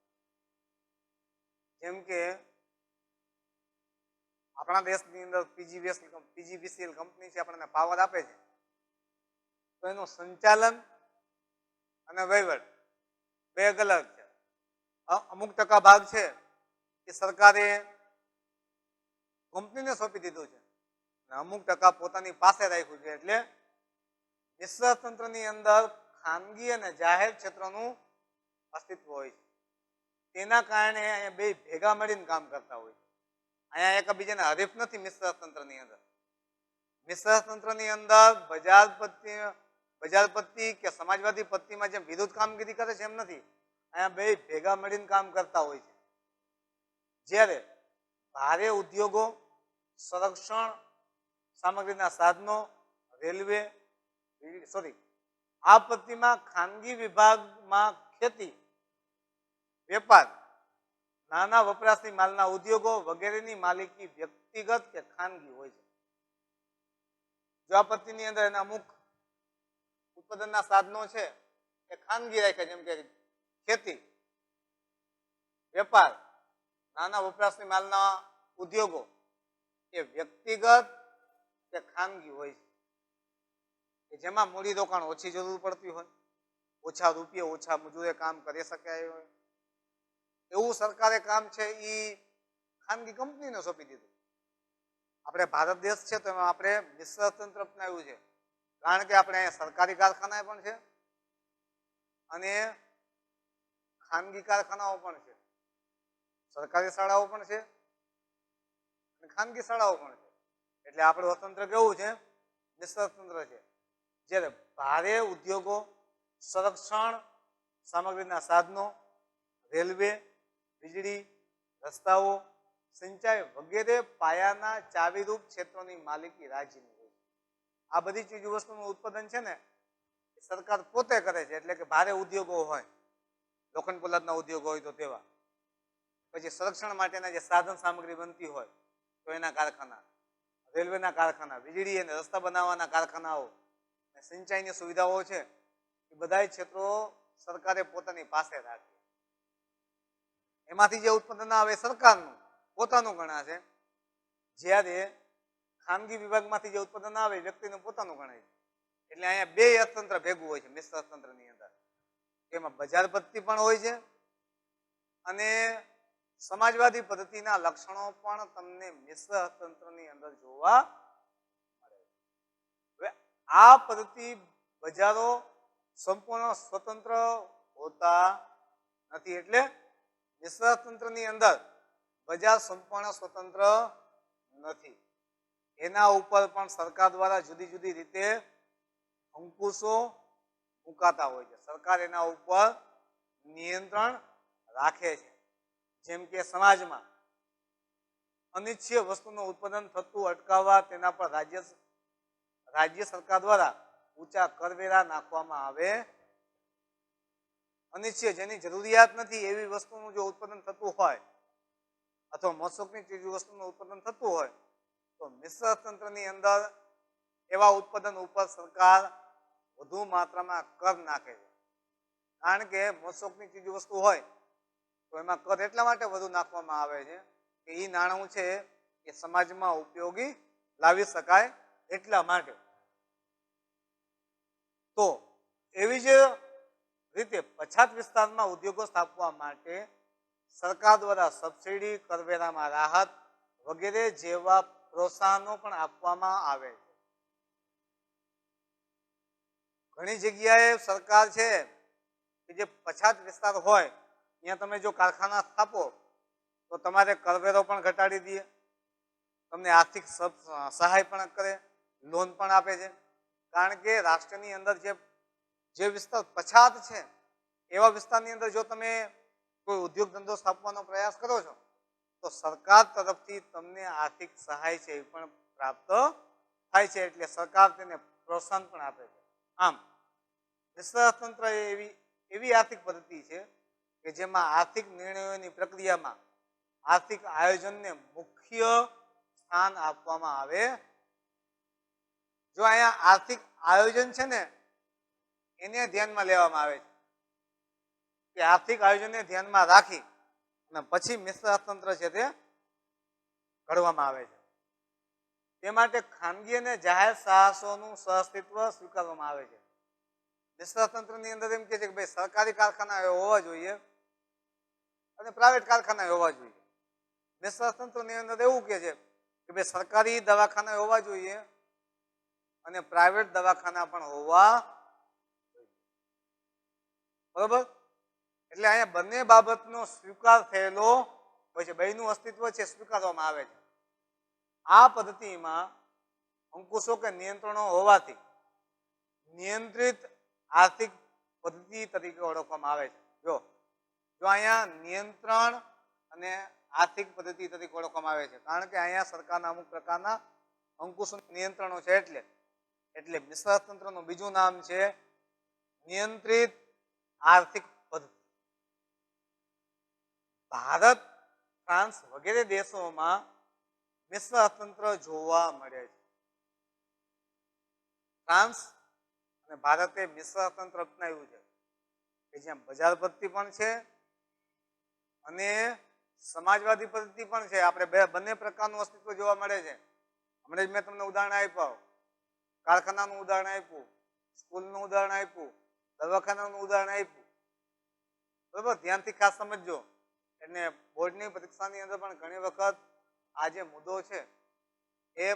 જેમ કે આપણા દેશની અંદર પીજીવીસીએલ કંપની છે, આપણને પાવર આપે છે, તો એનું સંચાલન અને વહીવટ બે અલગ છે. અમુક ટકા ભાગ છે એ સરકારે કંપનીને સોંપી દીધું છે અને અમુક ટકા પોતાની પાસે રાખ્યું છે. એટલે મિશ્ર અર્થતંત્રની અંદર ખાનગી અને જાહેર ક્ષેત્રનું અસ્તિત્વ હોય છે. તેના કારણે અહીંયા બે ભેગા મળીને કામ કરતા હોય છે. અહીંયા એકબીજાને હરીફ નથી. મિશ્ર અર્થતંત્રની અંદર બજાર પદ્ધતિ કે સમાજવાદી પદ્ધતિમાં જેમ વિરુદ્ધ કામગીરી કરે છે એમ નથી. અહીંયા બે ભેગા મળીને કામ કરતા હોય છે. જ્યારે ભારે ઉદ્યોગો, સંરક્ષણ સામગ્રીના સાધનો, રેલવે આ પદ્ધતિમાં ખાનગી વિભાગમાં ખેતી, વેપાર, નાના વપરાશી માલના ઉદ્યોગો વગેરેની માલિકી વ્યક્તિગત કે ખાનગી હોય છે. જો આ પદ્ધતિની અંદર એના અમુક ઉત્પાદનના સાધનો છે એ ખાનગી રાખ્યા, જેમ કે ખેતી, વેપાર, નાના વપરાશી માલના ઉદ્યોગો એ વ્યક્તિગત કે ખાનગી હોય છે કે જેમાં મૂડી રોકાણ ઓછી જરૂર પડતી હોય, ઓછા રૂપિયા ઓછા મજૂરે કામ કરી શકાય હોય એવું સરકારે કામ છે એ ખાનગી કંપનીને સોંપી દીધું. આપણે ભારત દેશ છે તો એમાં આપણે મિશ્ર અર્થતંત્ર અપનાવ્યું છે, કારણ કે આપણે અહીંયા સરકારી કારખાના પણ છે અને ખાનગી કારખાનાઓ પણ છે, સરકારી શાળાઓ પણ છે અને ખાનગી શાળાઓ પણ છે. એટલે આપણું અર્થતંત્ર કેવું છે? મિશ્ર અર્થતંત્ર છે. જ્યારે ભારે ઉદ્યોગો, સંરક્ષણ સામગ્રીના સાધનો, રેલવે, વીજળી, રસ્તાઓ, સિંચાઈ વગેરે પાયાના ચાવીરૂપ ક્ષેત્રોની માલિકી રાજ્યની હોય છે. આ બધી ચીજ વસ્તુનું ઉત્પાદન છે ને એ સરકાર પોતે કરે છે. એટલે કે ભારે ઉદ્યોગો હોય, લોખંડ પોલાદના ઉદ્યોગો હોય તો તેવા, પછી સંરક્ષણ માટેના જે સાધન સામગ્રી બનતી હોય તો એના કારખાના, રેલવેના કારખાના, વીજળી અને રસ્તા બનાવવાના કારખાનાઓ, સિંચાઈની સુવિધાઓ છે એ બધા ક્ષેત્રો સરકારે પોતાની પાસે રાખી. એમાંથી જે ઉત્પાદન આવે સરકારનું પોતાનું ગણાશે, જ્યારે ખાનગી વિભાગમાંથી જે ઉત્પાદન આવે વ્યક્તિનું પોતાનું ગણાય છે. એટલે અહીંયા બે અર્થતંત્ર ભેગું હોય છે મિશ્ર અર્થતંત્રની અંદર. એમાં બજાર પદ્ધતિ પણ હોય છે અને સમાજવાદી પદ્ધતિના લક્ષણો પણ તમને મિશ્ર અર્થતંત્રની અંદર જોવા મળે. હવે આ પદ્ધતિ બજારો સંપૂર્ણ સ્વતંત્ર હોતા નથી. એટલે મિશ્ર અર્થતંત્રની અંદર બજાર સંપૂર્ણ સ્વતંત્ર નથી. એના ઉપર પણ સરકાર દ્વારા જુદી જુદી રીતે અંકુશો મુકાતા હોય છે. સરકાર એના ઉપર નિયંત્રણ રાખે છે. જેમ કે સમાજમાં અનિચ્છનીય વસ્તુનું ઉત્પાદન થતું અટકાવવા તેના પર રાજ્ય સરકાર દ્વારા ઊંચા કરવેરા નાખવામાં આવે. અનિચ્છનીય જેની જરૂરિયાત નથી એવી વસ્તુનું જો ઉત્પાદન થતું હોય અથવા મોસમની ચીજ વસ્તુનું ઉત્પાદન થતું હોય તો મિશ્ર અર્થતંત્રની અંદર એવા ઉત્પાદન ઉપર સરકાર વધુ માત્રામાં કર નાખે છે. કારણ કે મોસમની ચીજ વસ્તુ હોય તો એમાં કર એટલા માટે વધુ નાખવામાં આવે છે કે એ નાણું છે એ સમાજમાં ઉપયોગી લાવી શકાય એટલા માટે. તો એવી જ રીતે પછાત વિસ્તારમાં ઉદ્યોગો સ્થાપવા માટે સરકાર દ્વારા સબસિડી, કરવેરામાં રાહત વગેરે જેવા પ્રોત્સાહનો પણ આપવામાં આવે છે. ઘણી જગ્યાએ સરકાર છે કે જે પછાત વિસ્તાર હોય ત્યાં તમે જો કારખાના સ્થાપો તો તમારે કરવેરો પણ ઘટાડી દે, તમને આર્થિક સહાય પણ કરે, લોન પણ આપે છે. કારણ કે રાષ્ટ્રની અંદર જે વિસ્તાર પછાત છે એવા વિસ્તારની અંદર જો તમે કોઈ ઉદ્યોગ ધંધો સ્થાપવાનો પ્રયાસ કરો છો તો સરકાર તરફથી તમને આર્થિક સહાય છે એ પણ પ્રાપ્ત થાય છે. એટલે સરકાર તેને પ્રોત્સાહન પણ આપે છે. આમ મિશ્ર અર્થતંત્ર એવી આર્થિક પદ્ધતિ છે કે જેમાં આર્થિક નિર્ણયોની પ્રક્રિયામાં આર્થિક આયોજનને મુખ્ય સ્થાન આપવામાં આવે. જો અહીંયા આર્થિક આયોજન છે ને એને ધ્યાનમાં લેવામાં આવે છે કે આર્થિક આયોજનને ધ્યાનમાં રાખી અને પછી મિશ્ર અર્થતંત્ર છે તે ઘડવામાં આવે છે. તે માટે ખાનગી અને જાહેર સાહસોનું સહઅસ્તિત્વ સ્વીકારવામાં આવે છે. મિશ્ર અર્થતંત્રની અંદર એમ કે છે કે ભાઈ સરકારી કારખાના હોવા જોઈએ અને પ્રાઇવેટ કારખાના હોવા જોઈએ. મિશ્ર અર્થતંત્રની અંદર એવું કે છે કે ભાઈ સરકારી દવાખાના હોવા જોઈએ અને પ્રાઇવેટ દવાખાના પણ હોવા જોઈએ. બરોબર? એટલે અહીંયા બંને બાબતનો સ્વીકાર થયેલો હોય છે. બેયનું અસ્તિત્વ છે સ્વીકારવામાં આવે છે. આ પદ્ધતિમાં અંકુશો કે નિયંત્રણો હોવાથી નિયંત્રિત આર્થિક પદ્ધતિ તરીકે ઓળખવામાં આવે છે. જો અહીંયા નિયંત્રણ અને આર્થિક પદ્ધતિ તરીકે ઓળખવામાં આવે છે કારણ કે અહીંયા સરકારના અમુક પ્રકારના અંકુશો નિયંત્રણો છે. એટલે મિશ્ર અર્થતંત્રનું બીજું નામ છે નિયંત્રિત આર્થિક પદ્ધતિ. ભારત, ફ્રાન્સ વગેરે દેશોમાં મિશ્ર અર્થતંત્ર જોવા મળે છે. ફ્રાન્સ અને ભારતે મિશ્ર અર્થતંત્ર અપનાવ્યું છે કે જ્યાં બજાર પદ્ધતિ પણ છે અને સમાજવાદી પદ્ધતિ પણ છે. આપણે બંને પ્રકારનું અસ્તિત્વ જોવા મળે છે. હમણાં જ મેં તમને ઉદાહરણ આપ્યું, કારખાનાનું ઉદાહરણ આપ્યું, સ્કૂલનું ઉદાહરણ આપ્યું, દવાખાનાનું ઉદાહરણ આપ્યું. બરોબર? ધ્યાનથી ખાસ સમજજો. એટલે બોર્ડની પરીક્ષાની અંદર પણ ઘણી વખત આ જે મુદ્દો છે એ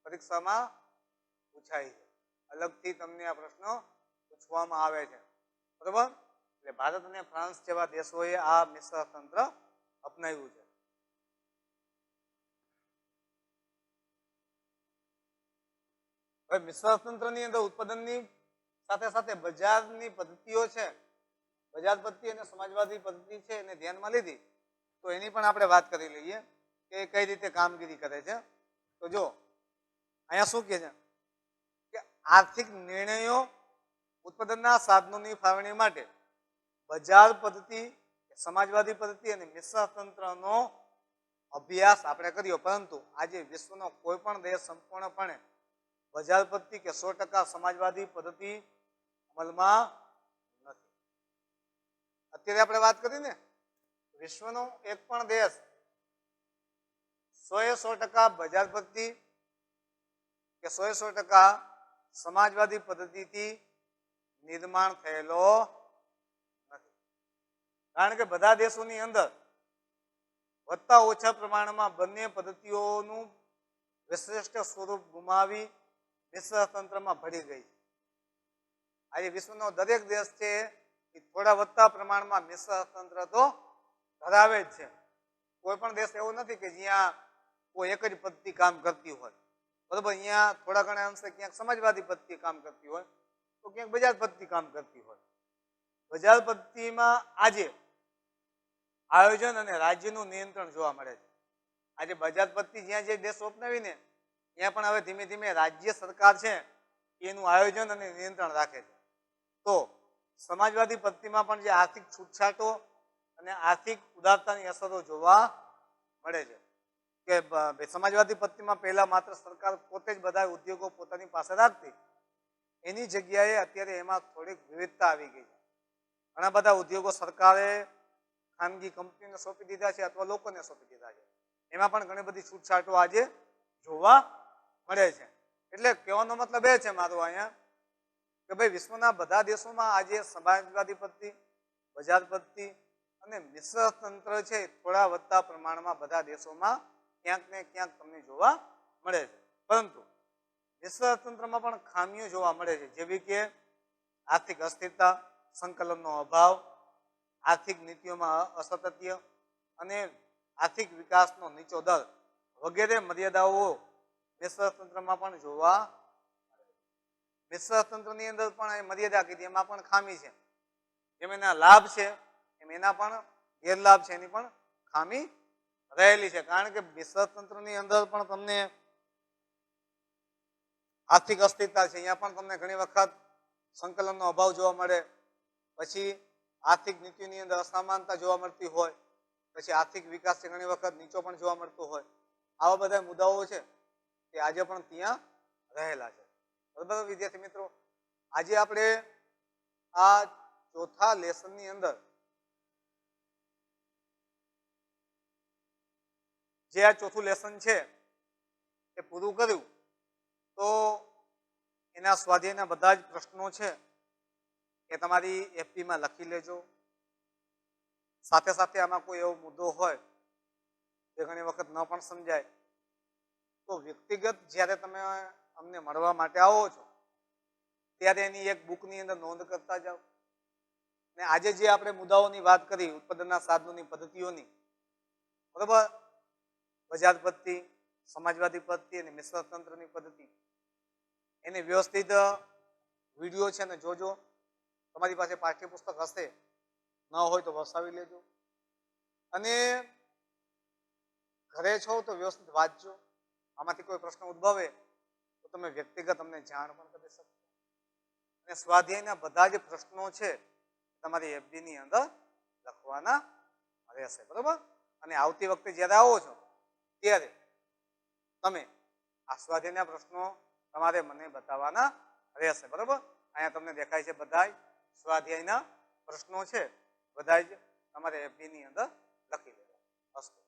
પરીક્ષામાં પૂછાય છે. અલગથી તમને આ પ્રશ્નો પૂછવામાં આવે છે. બરોબર? એટલે ભારત અને ફ્રાન્સ જેવા દેશોએ આ મિશ્ર અર્થતંત્ર અપનાવ્યું છે. હવે મિશ્ર અર્થતંત્રની અંદર ઉત્પાદનની સાથે સાથે બજારની પદ્ધતિઓ છે, બજાર પદ્ધતિ અને સમાજવાદી પદ્ધતિ છે એને ધ્યાનમાં લીધી તો એની પણ આપણે વાત કરી લઈએ કે કઈ રીતે કામગીરી કરે છે. તો જો અહીંયા શું કહે છે કે આર્થિક નિર્ણયો ઉત્પાદનના સાધનોની ફાળવણી માટે બજાર પદ્ધતિ, સમાજવાદી પદ્ધતિ અને મિશ્ર અર્થતંત્રનો અભ્યાસ આપણે કર્યો. પરંતુ આજે વિશ્વનો કોઈ પણ દેશ સંપૂર્ણપણે બજાર પદ્ધતિ કે 100% સમાજવાદી પદ્ધતિ અમલમાં નથી. અત્યારે આપણે વાત કરી ને વિશ્વનો એક પણ દેશ 100% બજાર પદ્ધતિ કે 100% સમાજવાદી પદ્ધતિથી નિર્માણ થયેલો નથી. કારણ કે બધા દેશોની અંદર વધતા ઓછા પ્રમાણમાં બંને પદ્ધતિઓનું વિશિષ્ટ સ્વરૂપ ગુમાવી મિશ્ર અર્થતંત્રમાં ભળી ગઈ છે. આજે વિશ્વનો દરેક દેશ છે એ થોડા વધતા પ્રમાણમાં મિશ્ર અર્થતંત્ર તો ધરાવે જ છે. કોઈ પણ દેશ એવો નથી કે જ્યાં કોઈ એક જ પદ્ધતિ કામ કરતી હોય. બરોબર, અહીંયા થોડા ઘણા અંશે ક્યાંક સમાજવાદી પદ્ધતિ કામ કરતી હોય તો ક્યાંક બજાર પદ્ધતિ કામ કરતી હોય. બજાર પદ્ધતિમાં આજે આયોજન અને રાજ્યનું નિયંત્રણ જોવા મળે છે. આજે બજાર પદ્ધતિ જ્યાં જે દેશો અપનાવીને ત્યાં પણ હવે ધીમે ધીમે રાજ્ય સરકાર છે એનું આયોજન અને નિયંત્રણ રાખે છે. તો સમાજવાદી પદ્ધતિમાં પણ જે આર્થિક છૂટછાટો અને આર્થિક ઉદારતાની અસરો જોવા મળે છે. કે સમાજવાદી પદ્ધતિમાં પહેલા માત્ર સરકાર પોતે જ બધા ઉદ્યોગો પોતાની પાસે રાખતી, એની જગ્યાએ અત્યારે એમાં થોડીક વિવિધતા આવી ગઈ છે. ઘણા બધા ઉદ્યોગો સરકારે ખાનગી કંપનીને સોંપી દીધા છે અથવા લોકોને સોંપી દીધા છે. એમાં પણ ઘણી બધી છૂટછાટો આજે જોવા મળે છે. એટલે કહેવાનો મતલબ એ છે મારો અહીંયા કે ભાઈ વિશ્વના બધા દેશોમાં આજે સમાજવાદી પદ્ધતિ, બજાર પદ્ધતિ અને મિશ્ર તંત્ર છે થોડા વધતા પ્રમાણમાં બધા દેશોમાં ક્યાંક ને ક્યાંક તમને જોવા મળે છે. પરંતુ મિશ્ર તંત્રમાં પણ ખામીઓ જોવા મળે છે, જેવી કે આર્થિક અસ્થિરતા, સંકલનનો અભાવ, આર્થિક નીતિઓમાં અસાતત્ય અને આર્થિક વિકાસનો નીચો દર વગેરે મર્યાદાઓ મિશ્ર તંત્રમાં પણ જોવા મળે છે. મિશ્ર તંત્રની અંદર પણ મર્યાદા કીધી એમાં પણ ખામી છે. જેમ એના લાભ છે એમ એના પણ ગેરલાભ છે, એની પણ ખામી રહેલી છે. કારણ કે મિશ્ર તંત્રની અંદર પણ તમને આર્થિક અસ્થિરતા છે, અહીંયા પણ તમને ઘણી વખત સંકલનનો અભાવ જોવા મળે. પછી આર્થિક નીતિની અંદર અસમાનતા જોવા મળતી હોય. પછી આર્થિક વિકાસ છે ઘણી વખત નીચો પણ જોવા મળતો હોય. આવા બધા મુદ્દાઓ છે તે આજે પણ ત્યાં રહેલા છે. બરાબર વિદ્યાર્થી મિત્રો, આજે આપણે આ ચોથા લેસનની અંદર જે આ ચોથું લેસન છે એ પૂરું કર્યું તો એના સ્વાધ્યાયના બધા જ પ્રશ્નો છે એ તમારી એફપીમાં લખી લેજો. સાથે સાથે આમાં કોઈ એવો મુદ્દો હોય જે ઘણી વખત ન પણ સમજાય તો વ્યક્તિગત જ્યારે તમે અમને મળવા માટે આવો છો ત્યારે એની એક બુકની અંદર નોંધ કરતા જાઓ. અને આજે જે આપણે મુદ્દાઓની વાત કરી ઉત્પાદનના સાધનોની પદ્ધતિઓની, બરાબર, બજાર પદ્ધતિ, સમાજવાદી પદ્ધતિ અને મિશ્ર તંત્રની પદ્ધતિ, એને વ્યવસ્થિત વિડીયો છે ને જોજો. તમારી પાસે પાઠ્યપુસ્તક હશે, ન હોય તો વસાવી લેજો. અને ઘરે છો તો વ્યવસ્થિત વાંચજો. આમાંથી કોઈ પ્રશ્ન ઉદ્ભવે તો તમે વ્યક્તિગત અમને જાણ પણ કરી શકો. અને સ્વાધ્યાયના બધા જ પ્રશ્નો છે તમારી એફડીની અંદર લખવાના રહેશે. બરોબર, અને આવતી વખતે જ્યારે આવો છો ત્યારે તમે આ સ્વાધ્યાયના પ્રશ્નો તમારે મને બતાવવાના રહેશે. બરોબર, અહીંયા તમને દેખાય છે બધા સ્વાધ્યાયના પ્રશ્નો છે, બધા જ તમારે એફડીની અંદર લખી દેવા. અસ્તુ.